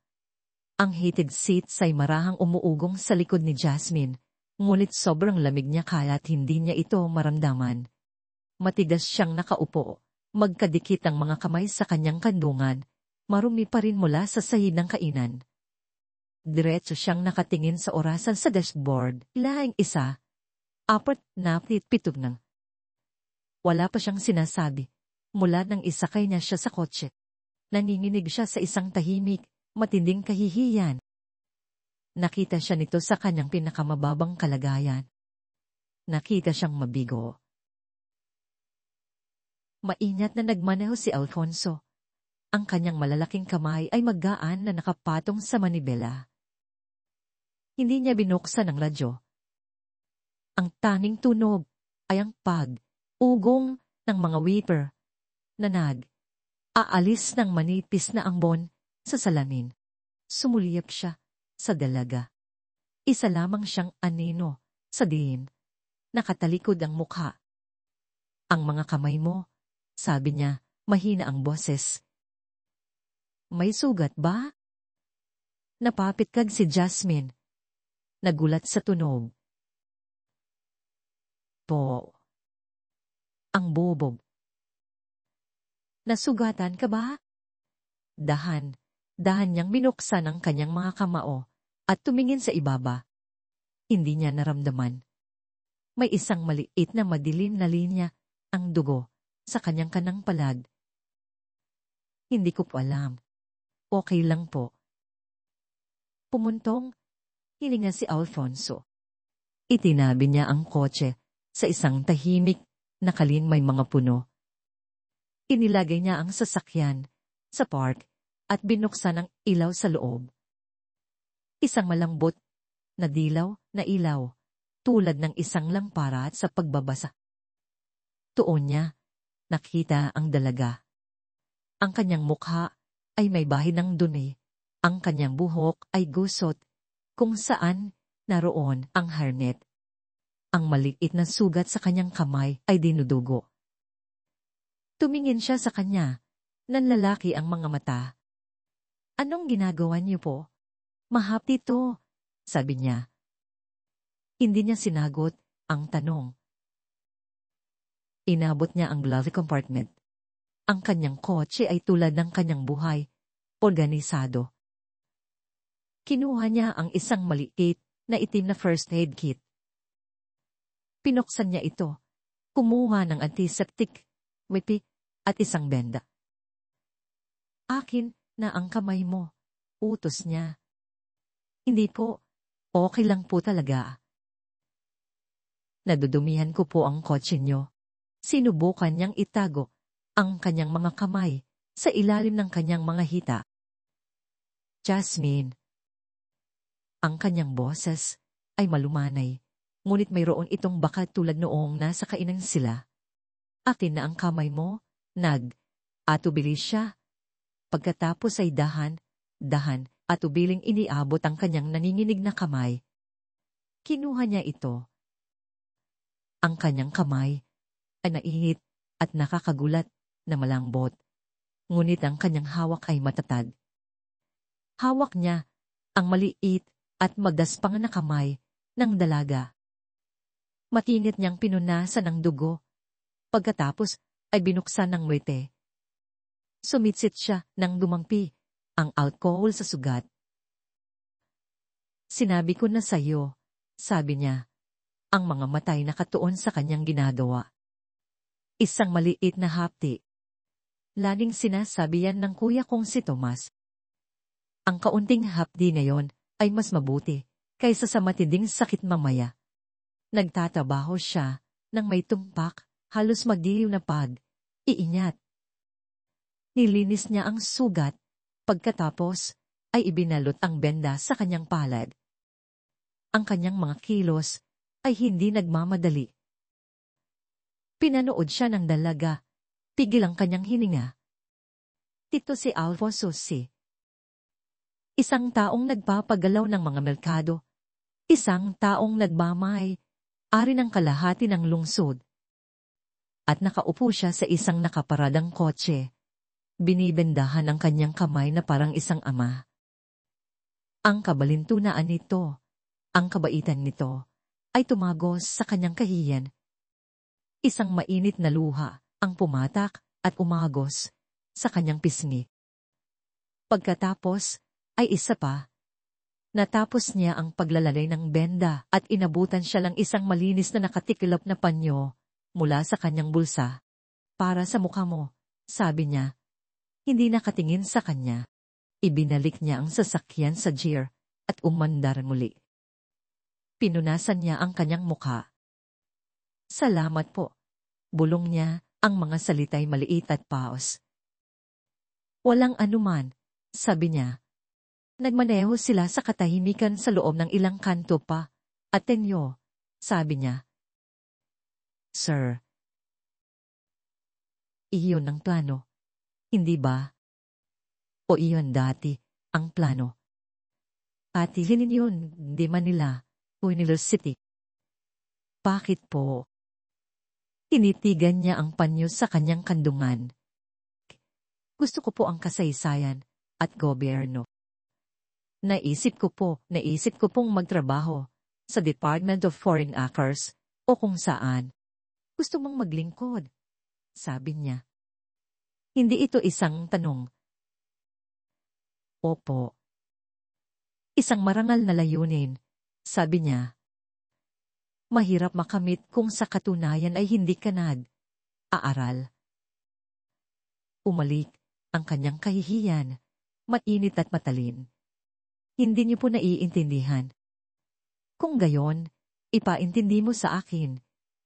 Ang heated seats ay marahang umuugong sa likod ni Jasmine, ngunit sobrang lamig niya kaya't hindi niya ito maramdaman. Matigas siyang nakaupo, magkadikit ang mga kamay sa kanyang kandungan, marumi pa rin mula sa sahig ng kainan. Diretso siyang nakatingin sa orasan sa dashboard, ilaing 1, 4:07 nang. Wala pa siyang sinasabi, mula nang isakay niya siya sa kotse. Nanginginig siya sa isang tahimik, matinding kahihiyan. Nakita siya nito sa kanyang pinakamababang kalagayan. Nakita siyang mabigo. Maingat na nagmaneho si Alfonso. Ang kanyang malalaking kamay ay magaan na nakapatong sa manibela. Hindi niya binuksan ang radyo. Ang tanging tunog ay ang pag-ugong ng mga whipper na aalis ng manipis na ambon sa salamin. Sumulyap siya sa dalaga. Isa lamang siyang anino sa diin. Nakatalikod ang mukha. Ang mga kamay mo, sabi niya, mahina ang boses. May sugat ba? Napapit kag si Jasmine. Nagulat sa tunog. Po. Ang bubog. Nasugatan ka ba? Dahan niyang binuksan ang kanyang mga kamao at tumingin sa ibaba. Hindi niya naramdaman. May isang maliit na madilim na linya ang dugo sa kanyang kanang palag. Hindi ko po alam. Okay lang po. Pumuntong, hilinga si Alfonso. Itinabi niya ang kotse sa isang tahimik na kalin may mga puno. Inilagay niya ang sasakyan sa park at binuksan ang ilaw sa loob. Isang malambot na dilaw na ilaw, tulad ng isang lampara sa pagbabasa. Tuon niya, nakita ang dalaga. Ang kanyang mukha ay may bahid ng dumi, ang kanyang buhok ay gusot, kung saan naroon ang harnet. Ang maliit na sugat sa kanyang kamay ay dinudugo. Tumingin siya sa kanya, nanlalaki ang mga mata. Anong ginagawa niyo po? Mahapdi to, sabi niya. Hindi niya sinagot ang tanong. Inabot niya ang glove compartment. Ang kanyang kotse ay tulad ng kanyang buhay, organisado. Kinuha niya ang isang maliit na itim na first aid kit. Pinuksan niya ito, kumuha ng antiseptic, wipi, at isang benda. Akin na ang kamay mo, utos niya. Hindi po, okay lang po talaga. Nadudumihan ko po ang kotse niyo. Sinubukan niyang itago ang kanyang mga kamay sa ilalim ng kanyang mga hita. Jasmine. Ang kanyang boses ay malumanay, ngunit mayroon itong baka tulad noong nasa kainan sila. Akin na ang kamay mo, atubili siya. Pagkatapos ay dahan, at ubiling iniabot ang kanyang nanginginig na kamay. Kinuha niya ito. Ang kanyang kamay ay naihit at nakakagulat na malambot, ngunit ang kanyang hawak ay matatag. Hawak niya ang maliit at magdaspang na kamay ng dalaga. Matinit niyang pinunasan ng dugo. Pagkatapos ay binuksan ng ngwete. Sumitsit siya nang dumampi ang alcohol sa sugat. Sinabi ko na sa'yo, sabi niya, ang mga matay nakatuon sa kanyang ginagawa. Isang maliit na hapti. Laging sinasabi yan ng kuya kong si Tomas. Ang kaunting hapdi ngayon ay mas mabuti kaysa sa matinding sakit mamaya. Nagtatabaho siya nang may tumpak, halos magdilim na iingat. Nilinis niya ang sugat, pagkatapos ay ibinalot ang benda sa kanyang palad. Ang kanyang mga kilos ay hindi nagmamadali. Pinanood siya ng dalaga, tigil ang kanyang hininga. Tito si Alfonso si. Isang taong nagpapagalaw ng mga merkado. Isang taong nagmamay, ari ng kalahati ng lungsod. At nakaupo siya sa isang nakaparadang kotse. Binibendahan ang kanyang kamay na parang isang ama. Ang kabalintunaan nito, ang kabaitan nito, ay tumagos sa kanyang kahiyan. Isang mainit na luha ang pumatak at umagos sa kanyang pisngi. Pagkatapos ay isa pa. Natapos niya ang paglalalay ng benda at inabutan siya ng isang malinis na nakatiklop na panyo mula sa kanyang bulsa. Para sa mukha mo, sabi niya. Hindi nakatingin sa kanya. Ibinalik niya ang sasakyan sa jeer at umandar muli. Pinunasan niya ang kanyang mukha. Salamat po. Bulong niya, ang mga salitay maliit at paos. Walang anuman, sabi niya. Nagmaneho sila sa katahimikan sa loob ng ilang kanto pa. Atenyo, sabi niya. Sir. Iyon ang plano. Hindi ba? O iyon dati, ang plano. Patihinin yun, di Manila, University. Bakit po? Tinitigan niya ang panyo sa kanyang kandungan. Gusto ko po ang kasaysayan at gobyerno. Naisip ko pong magtrabaho sa Department of Foreign Affairs o kung saan. Gusto mong maglingkod, sabi niya. Hindi ito isang tanong. Opo. Isang marangal na layunin, sabi niya. Mahirap makamit kung sa katunayan ay hindi ka nag-aaral. Umalik ang kanyang kahihiyan, mainit at matalin. Hindi niyo po naiintindihan. Kung gayon, ipaintindi mo sa akin,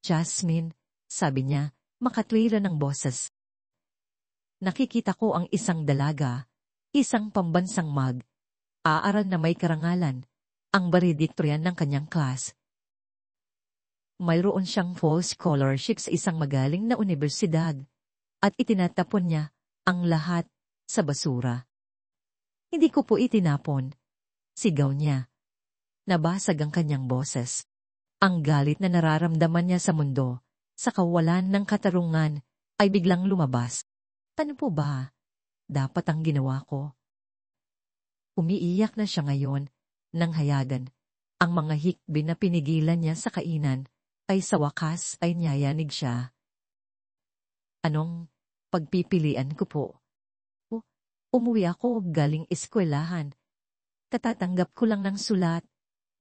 Jasmine, sabi niya, makatwira ng boses. Nakikita ko ang isang dalaga, isang pambansang aaral na may karangalan, ang valedictorian ng kanyang class. Mayroon siyang full scholarship sa isang magaling na universidad, at itinatapon niya ang lahat sa basura. Hindi ko po itinapon, sigaw niya. Nabasag ang kanyang boses. Ang galit na nararamdaman niya sa mundo, sa kawalan ng katarungan, ay biglang lumabas. Ano po ba? Dapat ang ginawa ko. Umiiyak na siya ngayon, nang hayagan. Ang mga hikbi na pinigilan niya sa kainan, ay sa wakas ay niyayanig siya. Anong pagpipilian ko po? Umuwi ako galing eskwelahan. Katatanggap ko lang ng sulat,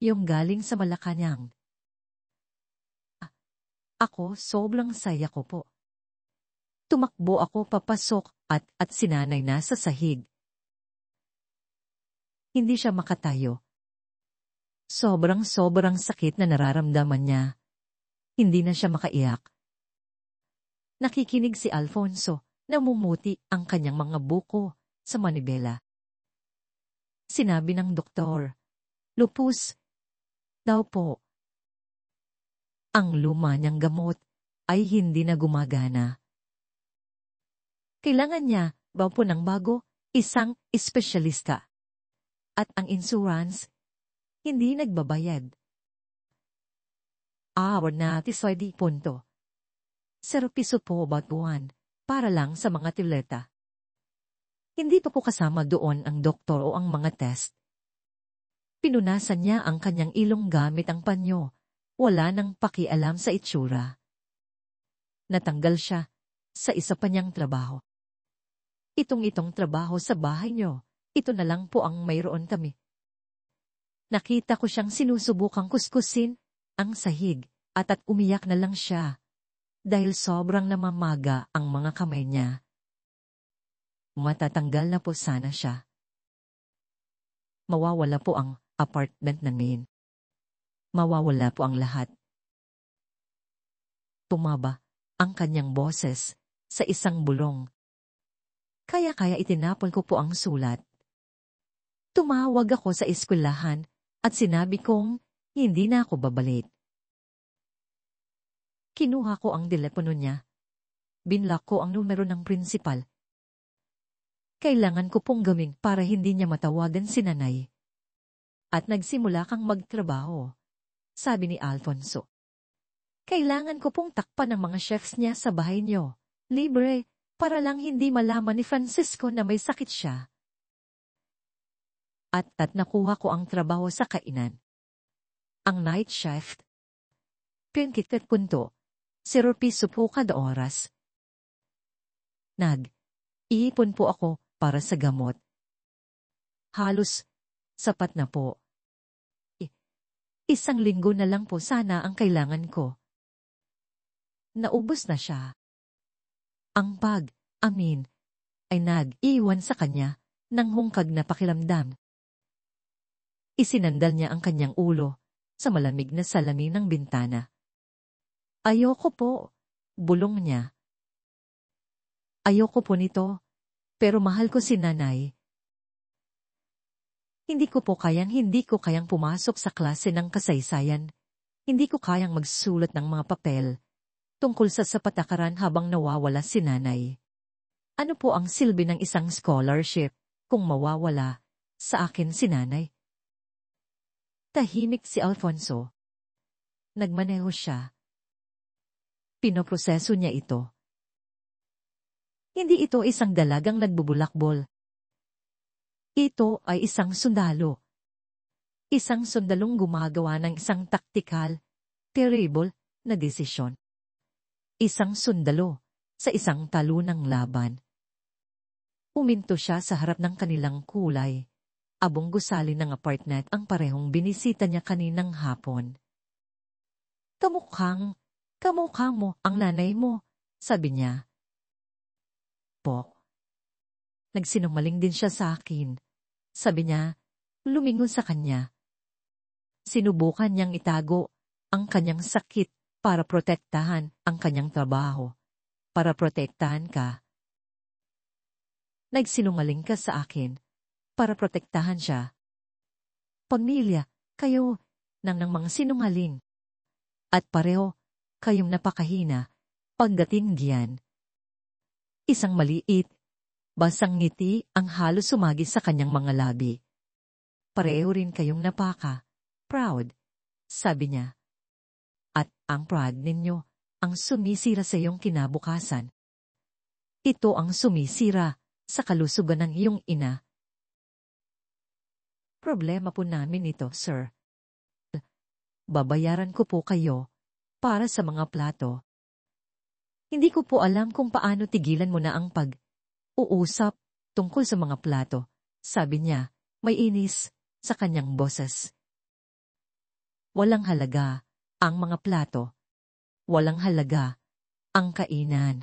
yung galing sa Malacanang. Ako, sobrang saya ko po. Tumakbo ako papasok at sinanay na sa sahig. Hindi siya makatayo. Sobrang sakit na nararamdaman niya. Hindi na siya makaiyak. Nakikinig si Alfonso, namumuti ang kanyang mga buko sa manibela. Sinabi ng doktor, lupus daw po. Ang luma niyang gamot ay hindi na gumagana. Kailangan niya daw po ng bago, isang espesyalista. At ang insurance, hindi nagbabayad. Natiswadi punto. 0 piso po batuan, para lang sa mga tileta. Hindi pa po kasama doon ang doktor o ang mga test. Pinunasan niya ang kanyang ilong gamit ang panyo. Wala nang pakialam sa itsura. Natanggal siya sa isa pa niyang trabaho. Itong trabaho sa bahay niyo, ito na lang po ang mayroon kami. Nakita ko siyang sinusubukang kuskusin ang sahig at umiyak na lang siya dahil sobrang namamaga ang mga kamay niya. Matatanggal na po sana siya. Mawawala po ang apartment namin. Mawawala po ang lahat. Tumaba ang kanyang boses sa isang bulong. Kaya itinapon ko po ang sulat. Tumawag ako sa eskwelahan at sinabi kong hindi na ako babalik. Kinuha ko ang telepono niya. Binlock ko ang numero ng prinsipal. Kailangan ko pong gawin para hindi niya matawagan si nanay. At nagsimula kang magtrabaho, sabi ni Alfonso. Kailangan ko pong takpan ng mga chefs niya sa bahay niyo. Libre, para lang hindi malaman ni Francisco na may sakit siya. At nakuha ko ang trabaho sa kainan. Ang night shift. 20 punto. 0 piso po kada oras. Iipon po ako para sa gamot. Halos sapat na po. 1 linggo na lang po sana ang kailangan ko. Naubos na siya. Ang pag-amin ay nag-iwan sa kanya ng hungkag na pakiramdam. Isinandal niya ang kanyang ulo sa malamig na salamin ng bintana. Ayoko po, bulong niya. Ayoko po nito, pero mahal ko si nanay. Hindi ko kayang pumasok sa klase ng kasaysayan. Hindi ko kayang magsulat ng mga papel tungkol sa patakaran habang nawawala si nanay. Ano po ang silbi ng isang scholarship kung mawawala sa akin si nanay? Tahimik si Alfonso. Nagmaneho siya. Pinoproseso niya ito. Hindi ito isang dalagang nagbubulakbol. Ito ay isang sundalo. Isang sundalong gumagawa ng isang taktikal, terrible na desisyon. Isang sundalo sa isang talunang laban. Uminto siya sa harap ng kanilang kulay. Abong gusali ng apartment ang parehong binisita niya kaninang hapon. Kamukha mo ang nanay mo, sabi niya. Po. Nagsinungaling din siya sa akin. Sabi niya, lumingon sa kanya. Sinubukan niyang itago ang kanyang sakit para protektahan ang kanyang trabaho. Para protektahan ka. Nagsinungaling ka sa akin para protektahan siya. Pamilya, kayo ng mga sinungaling. At pareho, kayong napakahina pagdating diyan. Isang maliit, basang ngiti ang halos sumagi sa kanyang mga labi. Pareho rin kayong napaka, proud, sabi niya. At ang pride ninyo ang sumisira sa iyong kinabukasan. Ito ang sumisira sa kalusugan ng iyong ina. Problema po namin ito, sir. Babayaran ko po kayo para sa mga plato. Hindi ko po alam kung paano tigilan mo na ang pag-uusap tungkol sa mga plato, sabi niya, may inis sa kanyang boses. Walang halaga ang mga plato. Walang halaga ang kainan.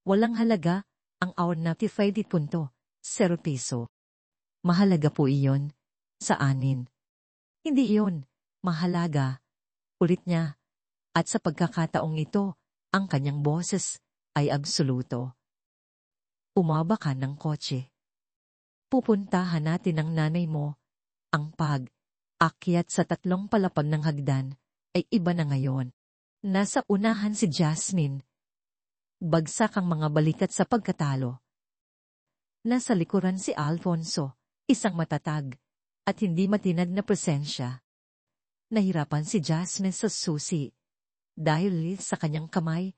Walang halaga ang our notified punto, 0 piso. Mahalaga po iyon sa anin. Hindi iyon mahalaga, ulit niya, at sa pagkakataong ito, ang kanyang boses ay absoluto. Umaba ka ng kotse. Pupuntahan natin ang nanay mo. Ang pag-akyat sa 3 palapag ng hagdan ay iba na ngayon. Nasa unahan si Jasmine. Bagsak ang mga balikat sa pagkatalo. Nasa likuran si Alfonso, isang matatag at hindi matinag na presensya. Nahirapan si Jasmine sa susi dahil sa kanyang kamay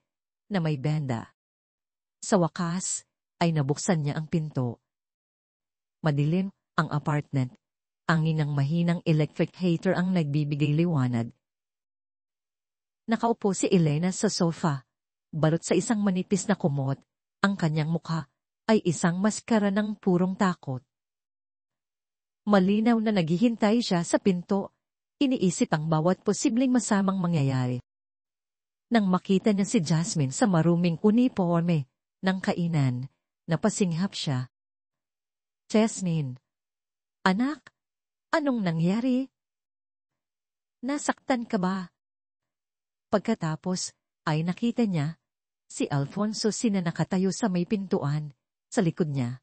na may benda. Sa wakas ay nabuksan niya ang pinto. Madilim ang apartment. Angin ng mahinang electric heater ang nagbibigay liwanag. Nakaupo si Elena sa sofa, balot sa isang manipis na kumot. Ang kanyang mukha ay isang maskara ng purong takot. Malinaw na naghihintay siya sa pinto. Iniisip ang bawat posibleng masamang mangyayari. Nang makita niya si Jasmine sa maruming uniforme ng kainan, napasinghap siya. Jasmine, anak, anong nangyari? Nasaktan ka ba? Pagkatapos ay nakita niya si Alfonso na nakatayo sa may pintuan sa likod niya.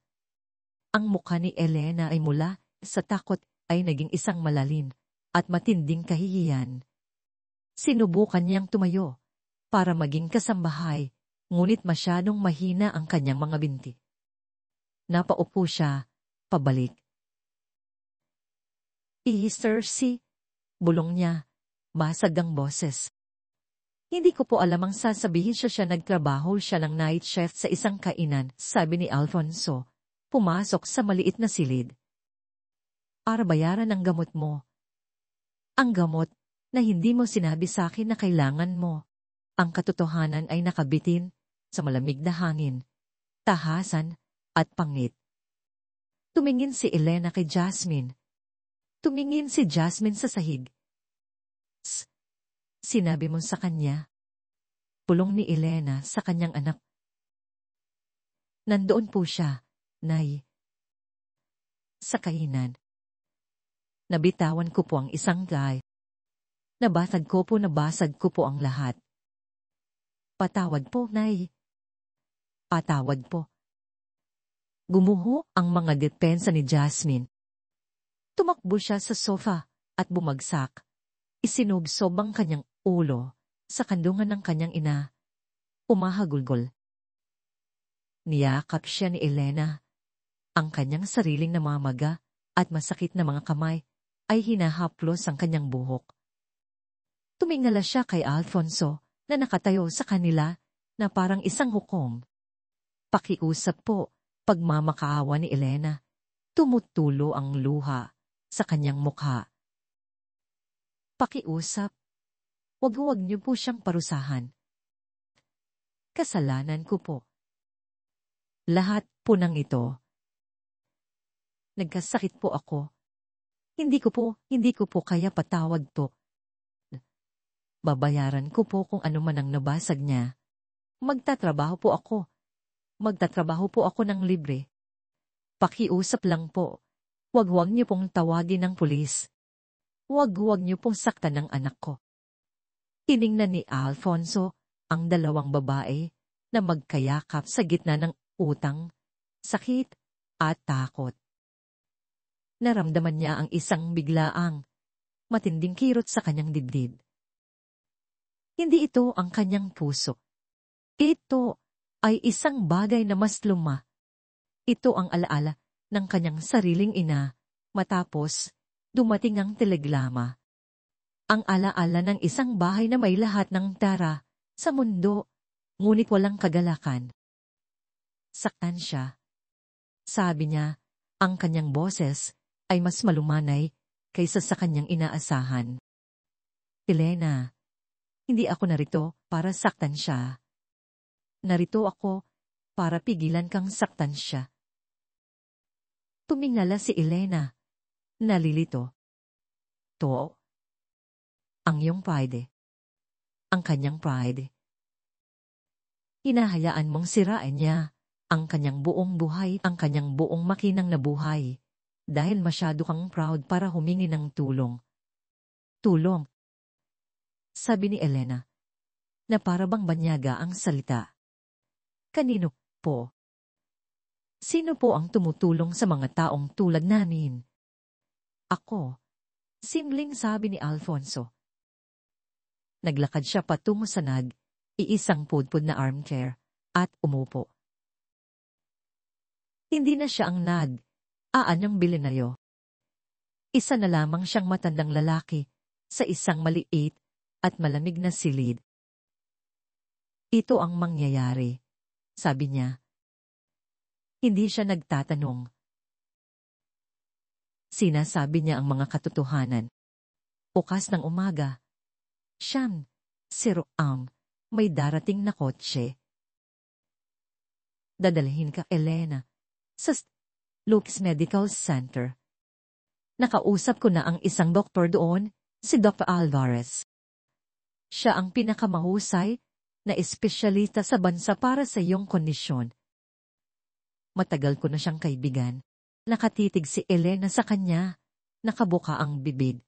Ang mukha ni Elena ay mula sa takot ay naging isang malalim at matinding kahihiyan. Sinubukan niyang tumayo para maging kasambahay, ngunit masyadong mahina ang kanyang mga binti. Napaupo siya, pabalik. Sir C, bulong niya, basag ang boses. Hindi ko po alam ang sasabihin siya nagtrabaho siya ng night shift sa isang kainan, sabi ni Alfonso, pumasok sa maliit na silid. Para bayaran ang gamot mo. Ang gamot na hindi mo sinabi sa akin na kailangan mo. Ang katotohanan ay nakabitin sa malamig na hangin, tahasan at pangit. Tumingin si Elena kay Jasmine. Tumingin si Jasmine sa sahig. Sinabi mo sa kanya. Pulong ni Elena sa kanyang anak. Nandoon po siya, Nay. Sa kainan. Nabitawan ko po ang isang guy. Nabasag ko po ang lahat. Patawad po, Nay. Patawad po. Gumuho ang mga depensa ni Jasmine. Tumakbo siya sa sofa at bumagsak. Isinubsob ang kanyang ulo sa kandungan ng kanyang ina. Umahagulgol. Niyakap siya ni Elena. Ang kanyang sariling namamaga at masakit na mga kamay ay hinahaplos ang kanyang buhok. Tumingala siya kay Alfonso na nakatayo sa kanila na parang isang hukom. Pakiusap po, pagmamakaawa ni Elena. Tumutulo ang luha sa kanyang mukha. Pakiusap. Huwag niyo po siyang parusahan. Kasalanan ko po. Lahat po ng ito. Nagkasakit po ako. Hindi ko po kaya patawad po. Babayaran ko po kung ano man ang nabasag niya. Magtatrabaho po ako ng libre. Pakiusap lang po. Huwag niyo pong tawagin ng pulis. Huwag niyo pong saktan ng anak ko. Tiningnan ni Alfonso ang dalawang babae na magkayakap sa gitna ng utang, sakit, at takot. Naramdaman niya ang isang biglaang, matinding kirot sa kanyang dibdib. Hindi ito ang kanyang puso. Ito ay isang bagay na mas luma. Ito ang alaala ng kanyang sariling ina matapos dumating ang telegrama. Ang alaala ng isang bahay na may lahat ng tara sa mundo, ngunit walang kagalakan. Saktan siya. Sabi niya, ang kanyang boses ay mas malumanay kaysa sa kanyang inaasahan. Elena, hindi ako narito para saktan siya. Narito ako para pigilan kang saktan siya. Tumingala si Elena. Nalilito. To? Ang iyong pride. Ang kanyang pride. Hinahayaan mong sirain niya ang kanyang buong buhay, ang kanyang buong makinang na buhay, dahil masyado kang proud para humingi ng tulong. Tulong. Sabi ni Elena, na para bang banyaga ang salita. Kanino po? Sino po ang tumutulong sa mga taong tulad namin? Ako. Simling sabi ni Alfonso. Naglakad siya patungo sa iisang pudpud na armchair at umupo. Hindi na siya ang anyang bilinaryo. Isa na lamang siyang matandang lalaki sa isang maliit at malamig na silid. Ito ang mangyayari, sabi niya. Hindi siya nagtatanong. Sinasabi niya ang mga katotohanan. Bukas ng umaga, may darating na kotse. Dadalhin ka, Elena, sa Luke's Medical Center. Nakausap ko na ang isang doktor doon, si Dr. Alvarez. Siya ang pinakamahusay na espesyalista sa bansa para sa iyong kondisyon. Matagal ko na siyang kaibigan. Nakatitig si Elena sa kanya. Nakabuka ang bibig.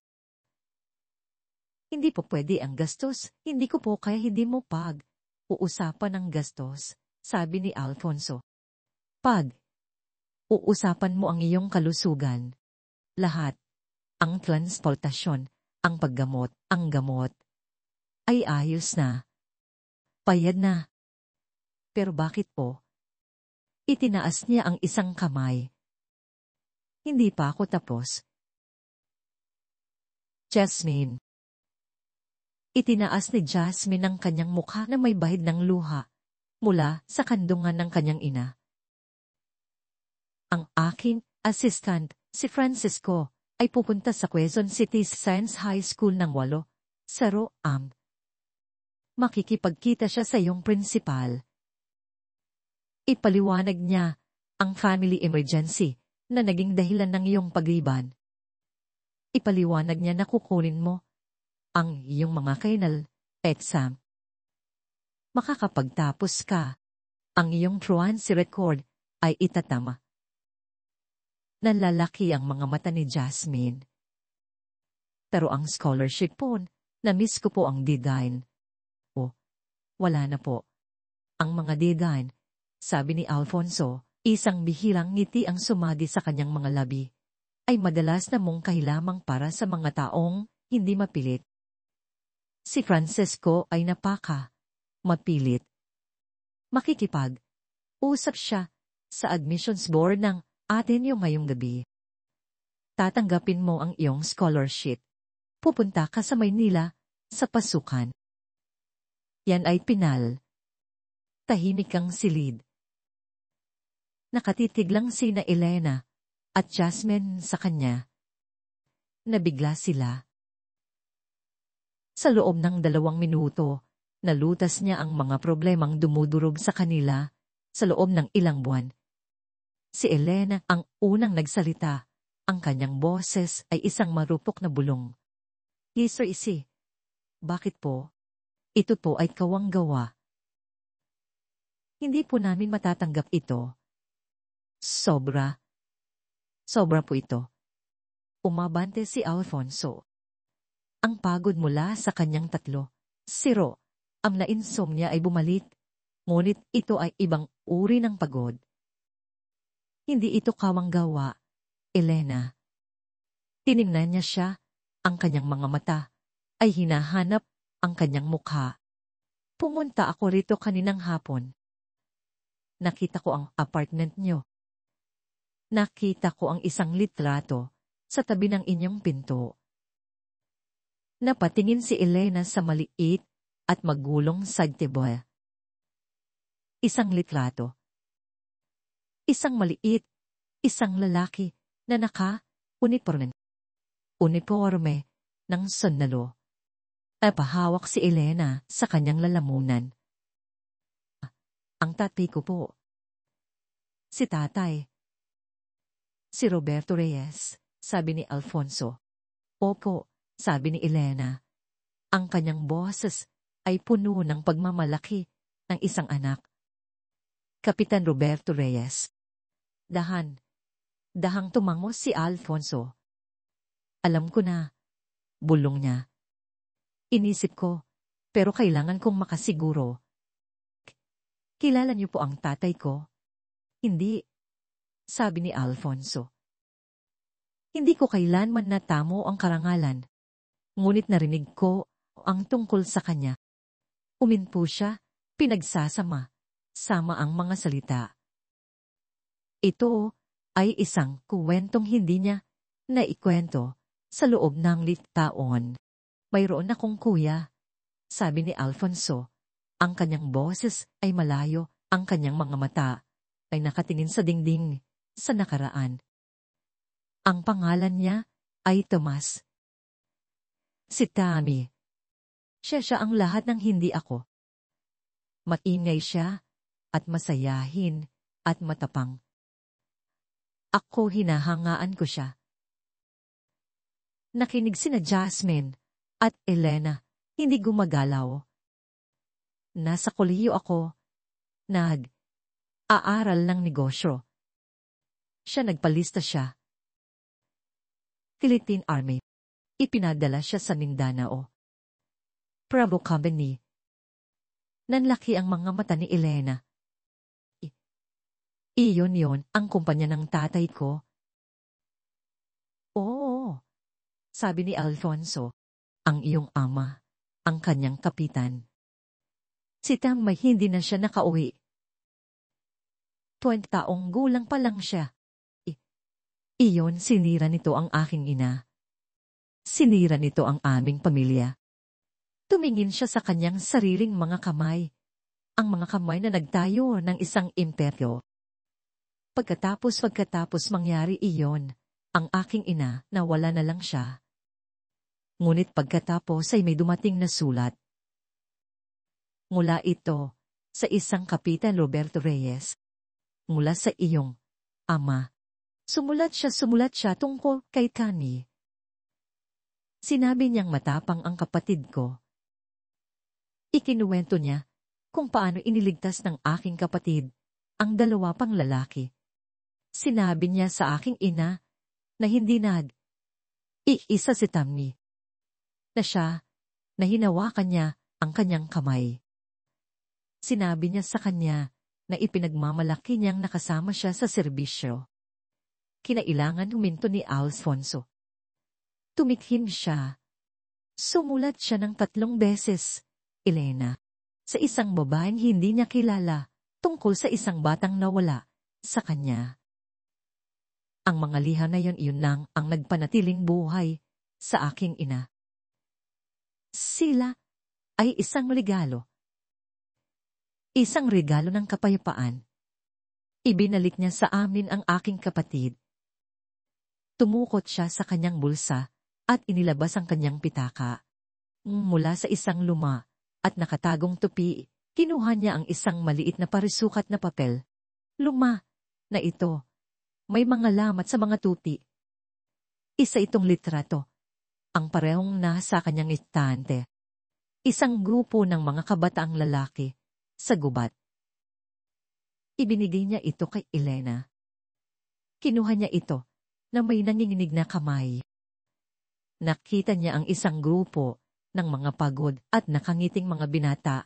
Hindi po pwede ang gastos. Hindi ko po kaya hindi mo uusapan ang gastos, sabi ni Alfonso. Uusapan mo ang iyong kalusugan. Lahat. Ang transportasyon, ang paggamot, ang gamot. Ay ayos na. Payad na. Pero bakit po? Itinaas niya ang isang kamay. Hindi pa ako tapos. Jasmine. Itinaas ni Jasmine ang kanyang mukha na may bahid ng luha mula sa kandungan ng kanyang ina. Ang aking assistant, si Francisco, ay pupunta sa Quezon City Science High School ng 8, sa Roam. Makikipagkita siya sa iyong prinsipal. Ipaliwanag niya ang family emergency na naging dahilan ng iyong pagliban. Ipaliwanag niya na kukunin mo ang iyong mga final exam. Makakapagtapos ka. Ang iyong truancy record ay itatama. Nalalaki ang mga mata ni Jasmine. Pero ang scholarship po Na-miss ko po ang deadline. O, wala na po. Ang mga deadline, sabi ni Alfonso, isang bihirang ngiti ang sumagi sa kanyang mga labi, ay madalas na mungkahi lamang para sa mga taong hindi mapilit. Si Francesco ay napaka, mapilit. Usap siya sa admissions board ng Ateneo ngayong gabi. Tatanggapin mo ang iyong scholarship. Pupunta ka sa Maynila, sa pasukan. Yan ay pinal. Tahimik ang silid. Nakatitig lang sina Elena at Jasmine sa kanya. Nabigla sila. Sa loob ng 2 minuto, nalutas niya ang mga problemang dumudurog sa kanila sa loob ng ilang buwan. Si Elena ang unang nagsalita. Ang kanyang boses ay isang marupok na bulong. Yes, Sir Isi. Bakit po? Ito po ay kawang gawa. Hindi po namin matatanggap ito. Sobra. Sobra po ito. Umabante si Alfonso. Ang pagod mula sa kanyang 3. Siro. Ang na-insomnia ay bumalik. Ngunit ito ay ibang uri ng pagod. Hindi ito kawang gawa, Elena. Tiningnan niya siya. Ang kanyang mga mata ay hinahanap ang kanyang mukha. Pumunta ako rito kaninang hapon. Nakita ko ang apartment niyo. Nakita ko ang isang litrato sa tabi ng inyong pinto. Napatingin si Elena sa maliit at magulong sagteboy. Isang litrato. Isang maliit, isang lalaki na uniforme ng sundalo. Napahawak si Elena sa kanyang lalamunan. Ang tatay ko po. Si tatay. Si Roberto Reyes, sabi ni Alfonso. Opo, sabi ni Elena. Ang kanyang boses ay puno ng pagmamalaki ng isang anak. Kapitan Roberto Reyes. Dahang tumango si Alfonso. Alam ko na, bulong niya. Inisip ko, pero kailangan kong makasiguro. Kilala niyo po ang tatay ko? Hindi, sabi ni Alfonso. Hindi ko kailanman natamo ang karangalan. Ngunit narinig ko ang tungkol sa kanya. Uminpo siya, pinagsasama, sama ang mga salita. Ito ay isang kuwentong hindi niya naikwento sa loob ng 5 taon. Mayroon akong kuya, sabi ni Alfonso. Ang kanyang boses ay malayo, ang kanyang mga mata ay nakatingin sa dingding, sa nakaraan. Ang pangalan niya ay Tomas. Si Tammy. Siya ang lahat ng hindi ako. Maingay siya, at masayahin, at matapang. Ako hinahangaan ko siya. Nakinig sina Jasmine at Elena, hindi gumagalaw. Nasa kolehiyo ako, aaral ng negosyo. Nagpalista siya. Philippine Army. Ipinadala siya sa Mindanao. Bravo Company. Nanlaki ang mga mata ni Elena. Iyon ang kumpanya ng tatay ko. Oo, sabi ni Alfonso, ang iyong ama, ang kanyang kapitan. Si Tam may hindi na siya nakauwi. 20 taong gulang pa lang siya. Iyon sinira nito ang aking ina. Sinira nito ang aming pamilya. Tumingin siya sa kanyang sariling mga kamay. Ang mga kamay na nagtayo ng isang imperyo. Pagkatapos mangyari iyon, ang aking ina nawala na lang siya. Ngunit pagkatapos ay may dumating na sulat. Mula ito sa isang Kapitan Roberto Reyes. Mula sa iyong ama. Sumulat siya tungkol kay Kani. Sinabi niyang matapang ang kapatid ko. Ikinuwento niya kung paano iniligtas ng aking kapatid ang 2 pang lalaki. Sinabi niya sa aking ina na hindi iisa si Tammy. Na siya na hinawakan niya ang kanyang kamay. Sinabi niya sa kanya na ipinagmamalaki niyang nakasama siya sa serbisyo. Kinailangan huminto ni Alfonso. Tumikhim siya. Sumulat siya ng 3 beses, Elena, sa isang babaeng hindi niya kilala, tungkol sa isang batang nawala sa kanya. Ang mga liha na yun lang ang nagpanatiling buhay sa aking ina. Sila ay isang regalo. Isang regalo ng kapayapaan. Ibinalik niya sa amin ang aking kapatid. Tumukot siya sa kanyang bulsa at inilabas ang kanyang pitaka. Mula sa isang luma at nakatagong tupi, kinuha niya ang isang maliit na parisukat na papel. Luma na ito. May mga lamat sa mga tupi. Isa itong litrato. Ang parehong nasa kanyang istante. Isang grupo ng mga kabataang lalaki sa gubat. Ibinigay niya ito kay Elena. Kinuha niya ito na may nanginginig na kamay. Nakita niya ang isang grupo ng mga pagod at nakangiting mga binata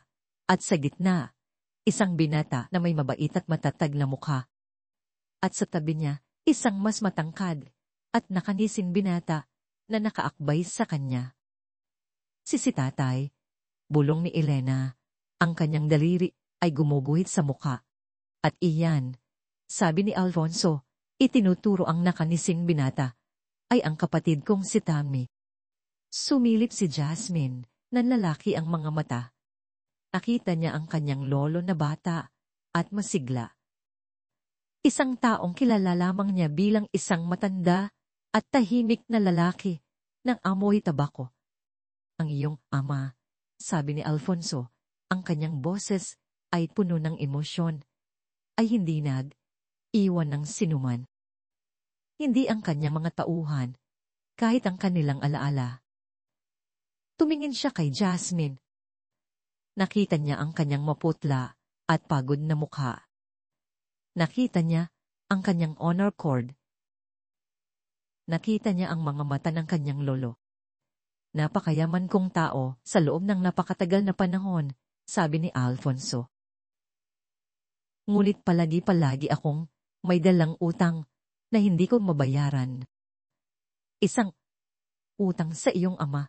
at sa gitna, isang binata na may mabait at matatag na mukha. At sa tabi niya, isang mas matangkad at nakanisin binata na nakaakbay sa kanya. Si tatay, bulong ni Elena, ang kanyang daliri ay gumuguhit sa mukha. At iyan, sabi ni Alfonso, itinuturo ang nakanising binata, ay ang kapatid kong si Tammy. Sumilip si Jasmine, nanlalaki ang mga mata. Nakita niya ang kanyang lolo na bata at masigla. Isang taong kilala lamang niya bilang isang matanda at tahimik na lalaki ng amoy tabako. Ang iyong ama, sabi ni Alfonso, ang kanyang boses ay puno ng emosyon, ay hindi iwan ng sinuman. Hindi ang kanyang mga tauhan, kahit ang kanilang alaala. Tumingin siya kay Jasmine. Nakita niya ang kanyang maputla at pagod na mukha. Nakita niya ang kanyang honor cord. Nakita niya ang mga mata ng kanyang lolo. Napakayaman kong tao sa loob ng napakatagal na panahon, sabi ni Alfonso. Ngunit palagi akong may dalang utang na hindi ko mabayaran. Isang utang sa iyong ama.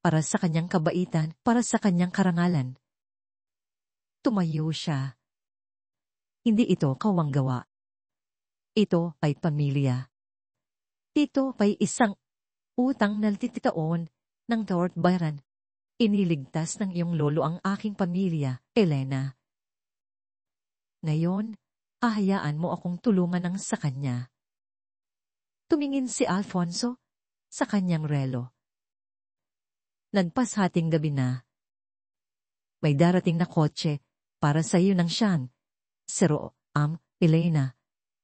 Para sa kanyang kabaitan, para sa kanyang karangalan. Tumayo siya. Hindi ito kawanggawa. Ito ay pamilya. Ito ay isang utang na tititaon ng Lord Byron. Iniligtas ng iyong lolo ang aking pamilya, Elena. Ngayon, ahayaan mo akong tulungan ng sa kanya. Tumingin si Alfonso sa kanyang relo. Nagpashating gabi na. May darating na kotse para sa iyo ng siyang. Sero, Elena.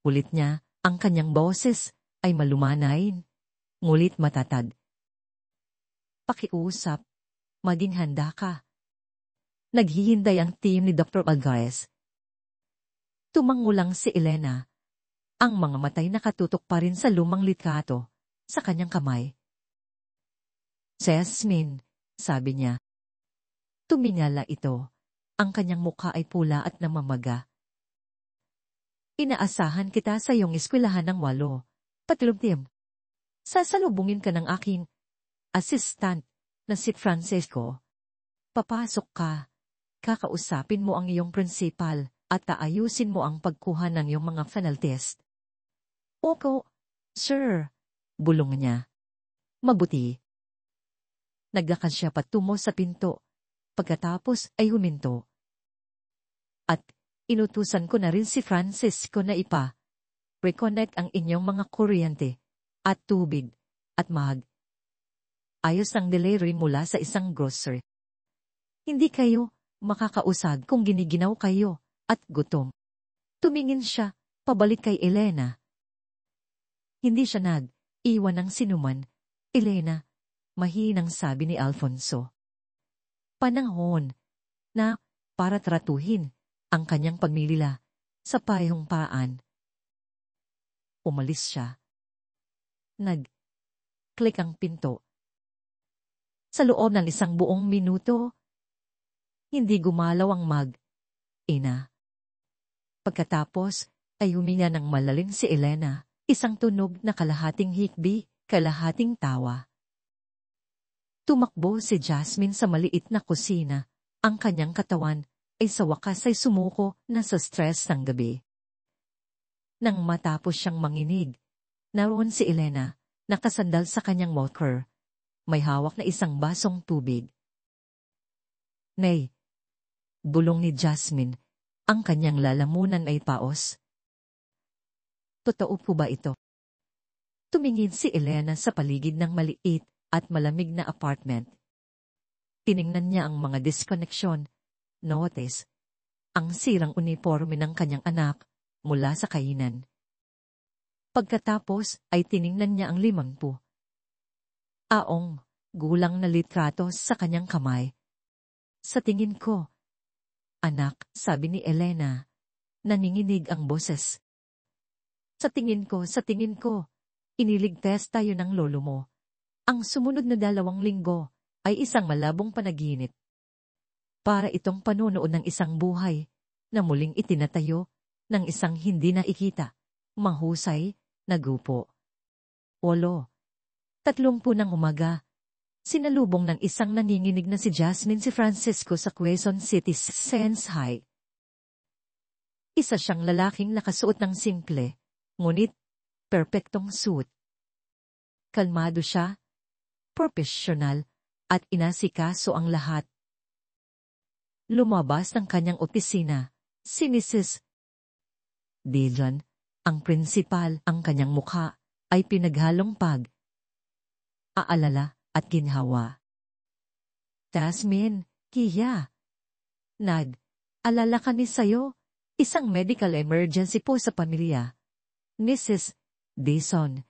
Ulit niya, ang kanyang boses ay malumanain, ngulit matatag. Pakiusap, maging handa ka. Naghihintay ang team ni Dr. Algares. Tumangulang si Elena. Ang mga matay nakatutok pa rin sa lumang litrato sa kanyang kamay. Jasmine, sabi niya. Tumingala ito. Ang kanyang mukha ay pula at namamaga. Inaasahan kita sa iyong eskwelahan ng 8. Patlubtim. Sasalubungin ka ng aking assistant na si Francesco. Papasok ka. Kakausapin mo ang iyong principal at aayusin mo ang pagkuha ng iyong mga final test. Opo, sir. Bulong niya. Mabuti. Naglakas siya patungo sa pinto. Pagkatapos ay huminto. At inutusan ko na rin si Francisco na reconnect ang inyong mga kuryente at tubig at ayos ang delivery mula sa isang grocery. Hindi kayo makakausad kung giniginaw kayo at gutom. Tumingin siya pabalik kay Elena. Hindi siya iwan ng sinuman. Elena, mahinang sabi ni Alfonso. Panahon na para tratuhin ang kanyang pamilya sa payong paan. Umalis siya. Nag-click ang pinto. Sa loob ng isang buong minuto, hindi gumalaw ang mag-ina. Pagkatapos, ay huminga ng malalim si Elena, isang tunog na kalahating hikbi, kalahating tawa. Tumakbo si Jasmine sa maliit na kusina. Ang kanyang katawan ay sa wakas ay sumuko na sa stress ng gabi. Nang matapos siyang manginig, naroon si Elena, nakasandal sa kanyang walker. May hawak na isang basong tubig. Nay, bulong ni Jasmine, ang kanyang lalamunan ay paos. Totoo po ba ito? Tumingin si Elena sa paligid ng maliit at malamig na apartment. Tiningnan niya ang mga diskoneksyon, notice, ang sirang uniforme ng kanyang anak mula sa kainan. Pagkatapos ay tiningnan niya ang 50 aong gulang na litrato sa kanyang kamay. Sa tingin ko, anak, sabi ni Elena, naninginig ang boses. Sa tingin ko, iniligtas tayo ng lolo mo. Ang sumunod na 2 linggo ay isang malabong panaginip. Para itong panunood ng isang buhay na muling itinatayo ng isang hindi nakikita, mahusay na grupo. 8:30 ng umaga, sinalubong ng isang nanginginig na si Jasmine si Francisco sa Quezon City Sense High. Isa siyang lalaking nakasuot ng simple, ngunit perpektong suit. Kalmado siya, profesional, at inasikaso ang lahat. Lumabas ng kanyang opisina, si Mrs. Dillon, ang prinsipal, ang kanyang mukha, ay pinaghalong aalala at ginhawa. Jasmine, Kiya. Alala ka ni sayo, isang medical emergency po sa pamilya. Mrs. Dillon,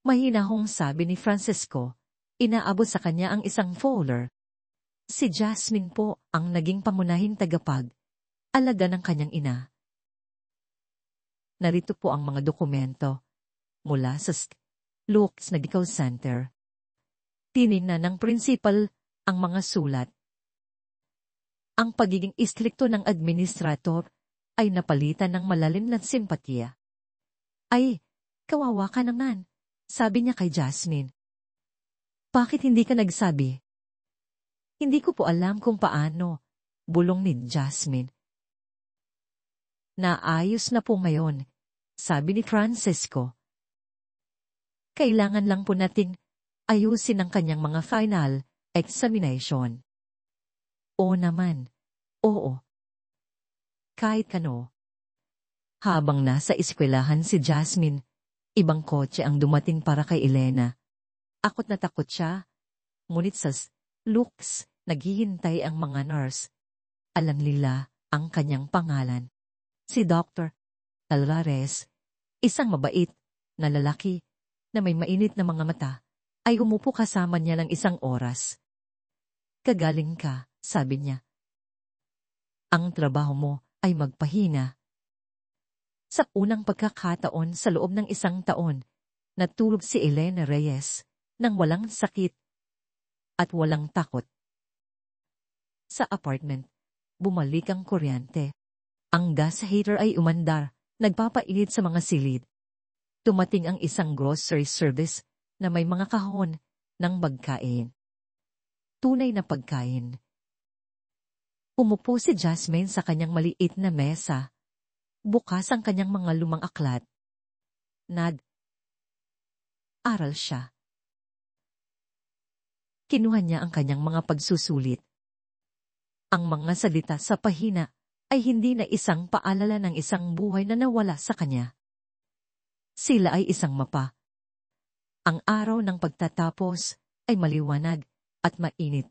mahinahong sabi ni Francisco, inaabot sa kanya ang isang folder. Si Jasmine po ang naging pangunahing tagapag-alaga ng kanyang ina. Narito po ang mga dokumento mula sa Luke's Medical Center. Tiningnan ng principal ang mga sulat. Ang pagiging istrikto ng administrator ay napalitan ng malalim na simpatiya. Ay, kawawa ka naman, sabi niya kay Jasmine. Bakit hindi ka nagsabi? Hindi ko po alam kung paano, bulong ni Jasmine. Naayos na po ngayon, sabi ni Francisco. Kailangan lang po nating ayusin ang kanyang mga final examination. Oo naman, oo. Kahit kano. Habang nasa eskwelahan si Jasmine, ibang kotse ang dumating para kay Elena. Takot na takot siya, ngunit sa Luke's naghihintay ang mga nurse. Alam nila ang kanyang pangalan. Si Dr. Alvarez, isang mabait na lalaki na may mainit na mga mata, ay umupo kasama niya ng 1 oras. Kagaling ka, sabi niya. Ang trabaho mo ay magpahinga. Sa unang pagkakataon sa loob ng 1 taon, natulog si Elena Reyes nang walang sakit at walang takot. Sa apartment, bumalik ang kuryente. Ang gas heater ay umandar, nagpapainit sa mga silid. Tumating ang isang grocery service na may mga kahon ng pagkain. Tunay na pagkain. Umupo si Jasmine sa kanyang maliit na mesa. Bukas ang kanyang mga lumang aklat. Aral siya. Kinuha niya ang kanyang mga pagsusulit. Ang mga salita sa pahina ay hindi na isang paalala ng isang buhay na nawala sa kanya. Sila ay isang mapa. Ang araw ng pagtatapos ay maliwanag at mainit.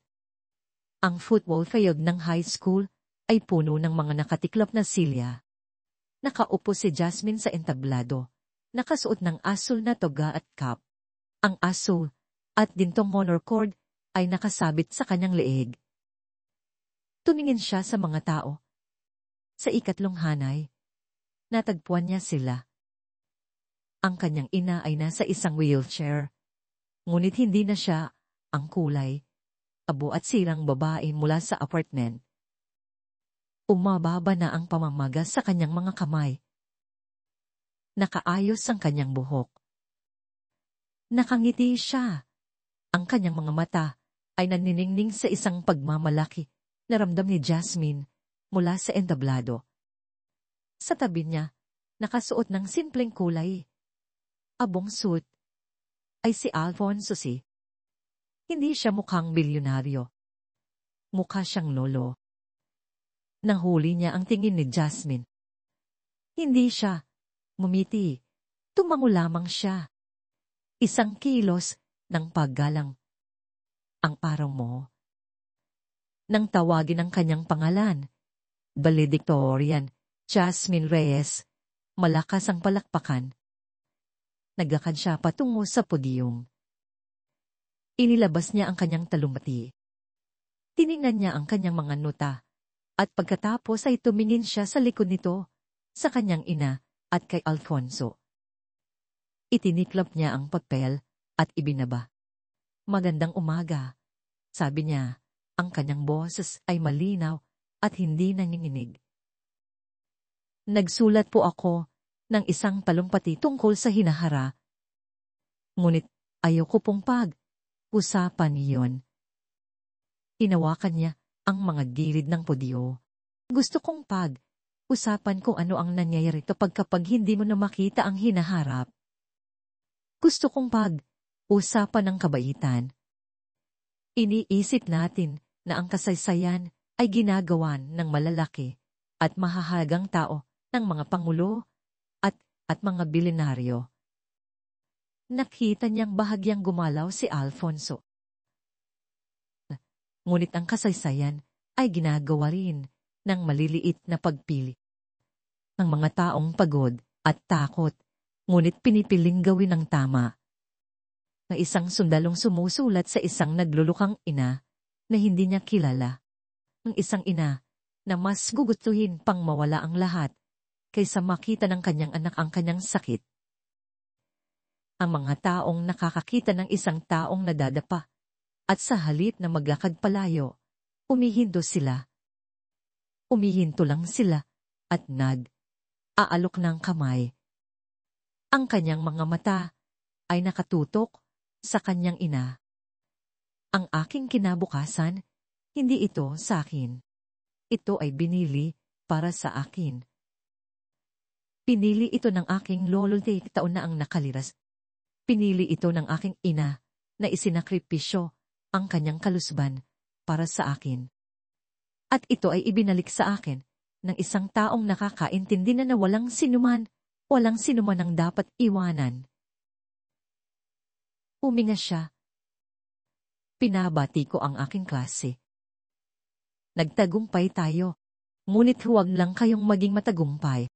Ang football field ng high school ay puno ng mga nakatiklop na silya. Nakaupo si Jasmine sa entablado, nakasuot ng asul na toga at cap. Ang asul at dintong honor cord ay nakasabit sa kanyang leeg. Tumingin siya sa mga tao. Sa 3 hanay, natagpuan niya sila. Ang kanyang ina ay nasa isang wheelchair, ngunit hindi na siya ang kulay abo at sirang babae mula sa apartment. Umababa na ang pamamaga sa kanyang mga kamay. Nakaayos ang kanyang buhok. Nakangiti siya. Ang kanyang mga mata ay naniningning sa isang pagmamalaki na ramdam ni Jasmine mula sa entablado. Sa tabi niya, nakasuot ng simpleng kulay. Abong suit ay si Alfonso si. Hindi siya mukhang bilyonaryo. Mukha siyang lolo. Nahuli niya ang tingin ni Jasmine. Hindi siya mumiti. Tumango lamang siya. Isang kilos ng paggalang. Ang paraw mo. Nang tawagin ang kanyang pangalan, valedictorian, Jasmine Reyes, malakas ang palakpakan. Naglakad siya patungo sa podyum. Inilabas niya ang kanyang talumpati. Tiningnan niya ang kanyang mga nota, at pagkatapos ay tumingin siya sa likod nito, sa kanyang ina, at kay Alfonso. Itiniklop niya ang papel, at ibinaba. Magandang umaga, sabi niya, ang kanyang boses ay malinaw, at hindi nanginginig. Nagsulat po ako ng isang talumpati tungkol sa hinahara. Ngunit ayoko pong pag-usapan iyon. Hinawakan niya ang mga gilid ng podyo. Gusto kong pag-usapan kung ano ang nangyayari kapag hindi mo na makita ang hinaharap. Gusto kong pag-usapan ng kabaitan. Iniisip natin na ang kasaysayan ay ginagawan ng malalaki at mahahalagang tao ng mga pangulo at mga bilinaryo. Nakita niyang bahagyang gumalaw si Alfonso. Ngunit ang kasaysayan ay ginagawa rin ng maliliit na pagpili ng mga taong pagod at takot, ngunit pinipiling gawin ang tama. Na isang sundalong sumusulat sa isang naglulukang ina na hindi niya kilala. Ng isang ina na mas gugustuhin pang mawala ang lahat kaysa makita ng kanyang anak ang kanyang sakit. Ang mga taong nakakakita ng isang taong nadadapa at sa halip na maglakad palayo, umihinto sila. Umihinto lang sila at aalok ng kamay. Ang kanyang mga mata ay nakatutok sa kanyang ina. Ang aking kinabukasan, hindi ito sa akin. Ito ay binili para sa akin. Pinili ito ng aking lolo 8 taon na ang nakaliras. Pinili ito ng aking ina na isinakripisyo ang kanyang kalusban para sa akin. At ito ay ibinalik sa akin ng isang taong nakakaintindi na walang sinuman ang dapat iwanan. Huminga siya. Pinabati ko ang aking klase. Nagtagumpay tayo, ngunit huwag lang kayong maging matagumpay.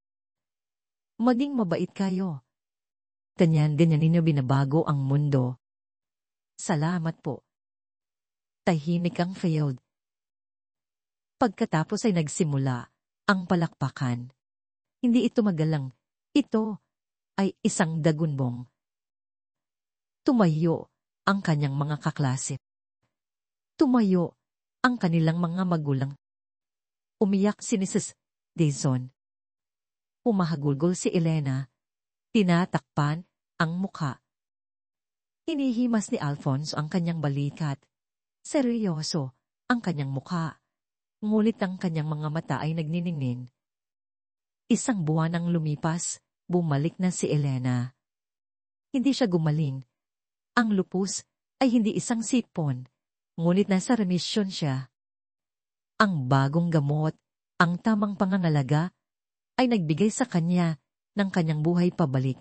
Maging mabait kayo. Ganyan ninyo binabago ang mundo. Salamat po. Tahimik ang field. Pagkatapos ay nagsimula ang palakpakan. Hindi ito magalang. Ito ay isang dagunbong. Tumayo ang kanyang mga kaklase. Tumayo ang kanilang mga magulang. Umiyak si Mrs. Dizon. Umahagulgol si Elena. Tinatakpan ang mukha. Hinihimas ni Alfonso ang kanyang balikat. Seryoso ang kanyang mukha. Ngunit ang kanyang mga mata ay nagniningning. Isang buwan ang lumipas, bumalik na si Elena. Hindi siya gumaling. Ang lupus ay hindi isang sipon, ngunit nasa remisyon siya. Ang bagong gamot, ang tamang pangangalaga, ay nagbigay sa kanya ng kanyang buhay pabalik.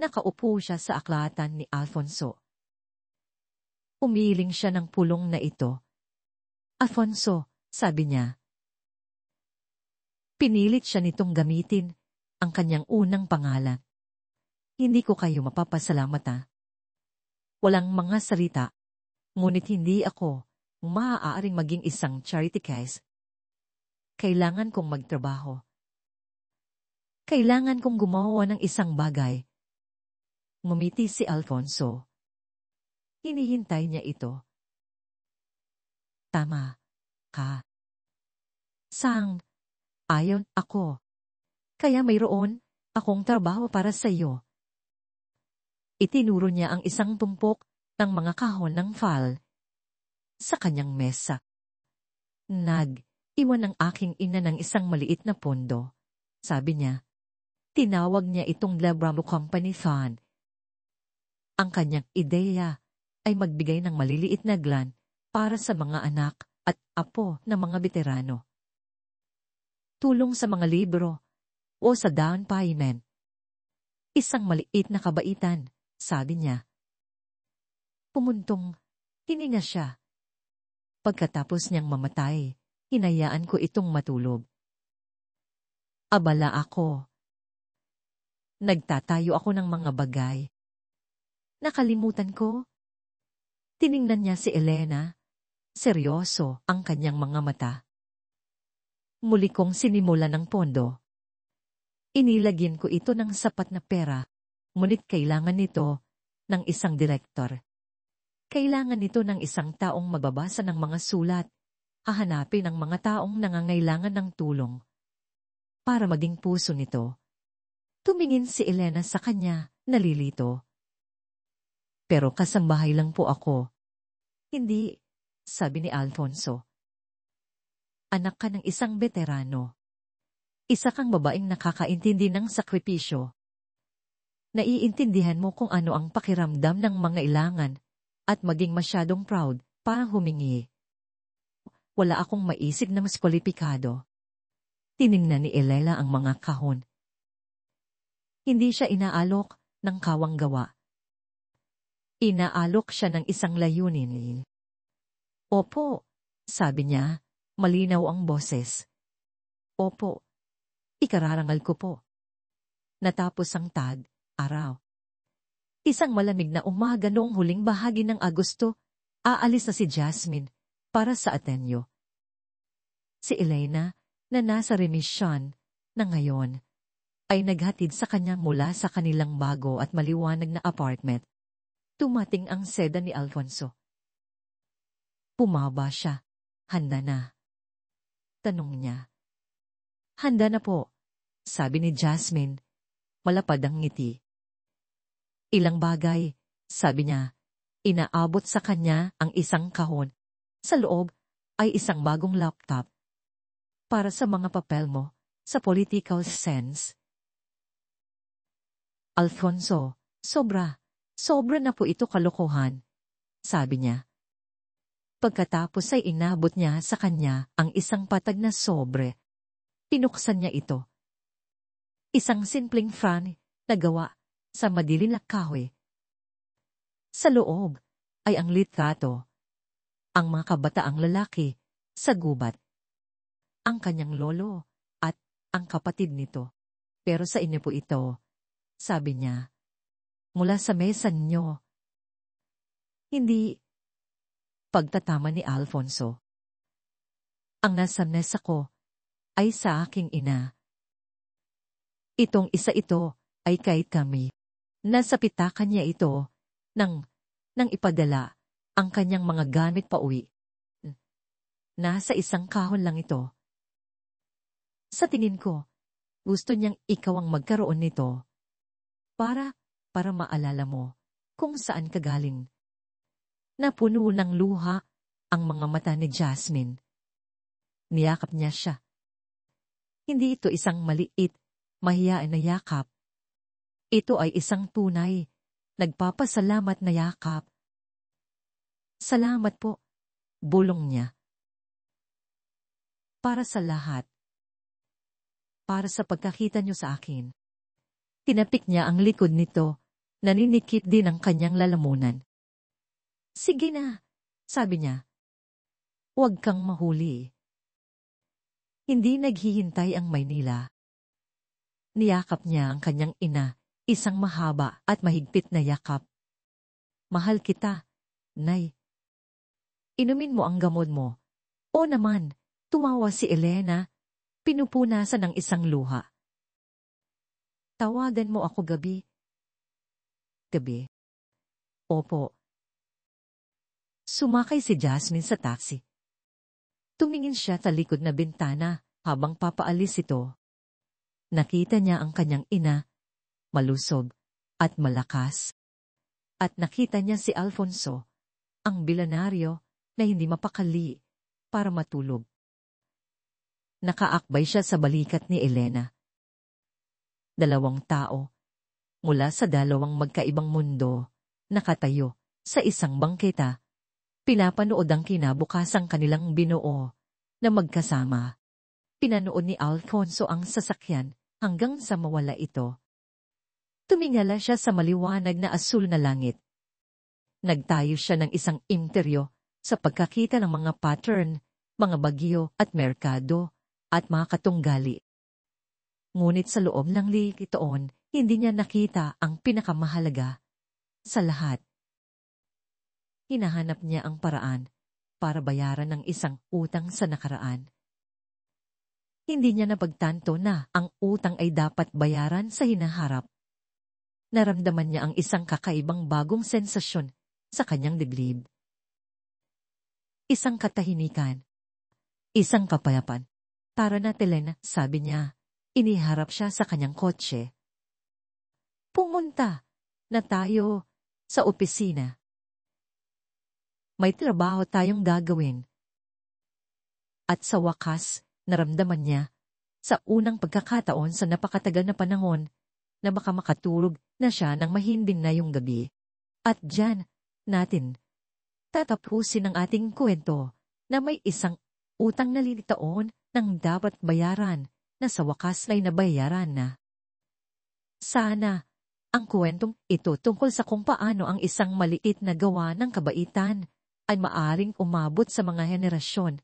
Nakaupo siya sa aklatan ni Alfonso. Umiling siya ng pulong na ito. Alfonso, sabi niya. Pinilit siya nitong gamitin ang kanyang unang pangalan. Hindi ko kayo mapapasalamat . Walang mga salita, ngunit hindi ako maaaring maging isang charity case. Kailangan kong magtrabaho. Kailangan kong gumawa ng isang bagay. Ngumiti si Alfonso. Hinihintay niya ito. Tama ka. Sang ayon ako. Kaya mayroon akong trabaho para sa iyo. Itinuro niya ang isang tumpok ng mga kahon ng file sa kanyang mesa. Nag-iwan ng aking ina ng isang maliit na pondo. Sabi niya, tinawag niya itong Labramo Company Fund. Ang kanyang ideya ay magbigay ng maliliit na grant para sa mga anak at apo ng mga veterano. Tulong sa mga libro o sa down payment. Isang maliit na kabaitan, sabi niya. Pumuntong, hininga siya. Pagkatapos niyang mamatay, hinayaan ko itong matulog. Abala ako. Nagtatayo ako ng mga bagay. Nakalimutan ko. Tiningnan niya si Elena. Seryoso ang kanyang mga mata. Muli kong sinimulan ng pondo. Inilagyan ko ito ng sapat na pera, ngunit kailangan nito ng isang direktor. Kailangan nito ng isang taong magbabasa ng mga sulat, hahanapin ang mga taong nangangailangan ng tulong. Para maging puso nito. Tumingin si Elena sa kanya, nalilito. Pero kasambahay lang po ako. Hindi, sabi ni Alfonso. Anak ka ng isang veterano. Isa kang babaeng nakakaintindi ng sakripisyo. Naiintindihan mo kung ano ang pakiramdam ng mga ilangan at maging masyadong proud para humingi. Wala akong maisip na mas kwalipikado. Tiningnan ni Elela ang mga kahon. Hindi siya inaalok ng kawang gawa. Inaalok siya ng isang layunin. Opo, sabi niya, malinaw ang boses. Opo, ikararangal ko po. Natapos ang araw. Isang malamig na umaga noong huling bahagi ng Agosto, aalis na si Jasmine para sa Ateneo. Si Elena, na nasa remisyon na ngayon, ay naghatid sa kanya mula sa kanilang bago at maliwanag na apartment. Tumating ang seda ni Alfonso. Pumaba siya. Handa na. Tanong niya. Handa na po, sabi ni Jasmine. Malapad ang ngiti. Ilang bagay, sabi niya. Inaabot sa kanya ang isang kahon. Sa loob ay isang bagong laptop. Para sa mga papel mo, sa political sense. Alfonso, sobra na po ito kalokohan, sabi niya. Pagkatapos ay inabot niya sa kanya ang isang patag na sobre. Pinuksan niya ito. Isang simpleng fan na gawa sa madilim na kahoy. Sa loob ay ang litrato, ang mga kabataang lalaki sa gubat, ang kanyang lolo at ang kapatid nito. Pero sa inyo po ito, sabi niya, mula sa mesa niyo. Hindi. Pagtatama ni Alfonso. Ang nasa mesa ko ay sa aking ina. Itong isa ito ay kay kami. Nasa pitakan niya ito nang ipadala ang kanyang mga gamit pa uwi. Nasa isang kahon lang ito. Sa tingin ko, gusto niyang ikaw ang magkaroon nito. Para maalala mo kung saan ka galing. Napuno ng luha ang mga mata ni Jasmine. Niyakap niya siya. Hindi ito isang maliit, mahiyain na yakap. Ito ay isang tunay, nagpapasalamat na yakap. Salamat po, bulong niya. Para sa lahat. Para sa pagkakita niyo sa akin. Tinapik niya ang likod nito, naninikip din ang kanyang lalamunan. Sige na, sabi niya. Huwag kang mahuli. Hindi naghihintay ang Maynila. Niyakap niya ang kanyang ina, isang mahaba at mahigpit na yakap. Mahal kita, Nay. Inumin mo ang gamot mo. O naman, tumawa si Elena, pinupunasan ng isang luha. Tawagan mo ako gabi. Gabi? Opo. Sumakay si Jasmine sa taxi. Tumingin siya sa likod na bintana habang papaalis ito. Nakita niya ang kanyang ina, malusog at malakas. At nakita niya si Alfonso, ang bilyonaryo na hindi mapakali para matulog. Nakaakbay siya sa balikat ni Elena. Dalawang tao, mula sa dalawang magkaibang mundo, nakatayo sa isang bangketa, pinapanood ang kinabukasang kanilang binuo na magkasama. Pinanood ni Alfonso ang sasakyan hanggang sa mawala ito. Tumingala siya sa maliwanag na asul na langit. Nagtayo siya ng isang imteryo sa pagkakita ng mga pattern, mga bagyo at merkado at mga katunggali. Ngunit sa loob ng likitoon, hindi niya nakita ang pinakamahalaga sa lahat. Hinahanap niya ang paraan para bayaran ng isang utang sa nakaraan. Hindi niya napagtanto na ang utang ay dapat bayaran sa hinaharap. Naramdaman niya ang isang kakaibang bagong sensasyon sa kanyang dibdib. Isang katahimikan. Isang kapayapan. Tara na, Elena, sabi niya. Iniharap siya sa kanyang kotse. Pumunta na tayo sa opisina. May trabaho tayong gagawin. At sa wakas, naramdaman niya sa unang pagkakataon sa napakatagal na panahon na baka makatulog na siya nang mahimbing na yung gabi. At diyan natin tatapusin ang ating kwento na may isang utang na lilitaon ng dapat bayaran na sa wakas ay nabayaran na. Sana ang kwentong ito tungkol sa kung paano ang isang maliit na gawa ng kabaitan ay maaring umabot sa mga henerasyon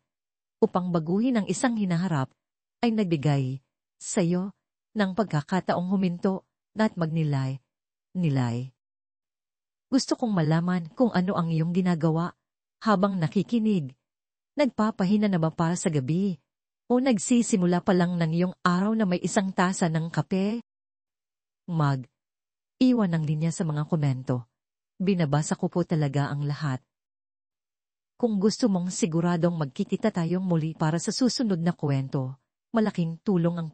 upang baguhin ang isang hinaharap ay nagbigay sa iyo ng pagkakataong huminto at magnilay. Gusto kong malaman kung ano ang iyong ginagawa habang nakikinig. Nagpapahina na ba para sa gabi? O nagsisimula pa lang ng iyong araw na may isang tasa ng kape? Iwan ng linya sa mga komento. Binabasa ko po talaga ang lahat. Kung gusto mong siguradong magkikita tayong muli para sa susunod na kwento, malaking tulong ang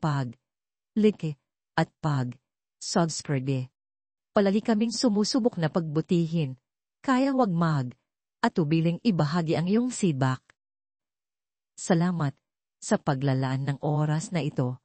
like at subscribe. Palagi kaming sumusubok na pagbutihin, kaya wag at tubiling ibahagi ang iyong feedback. Salamat sa paglalaan ng oras na ito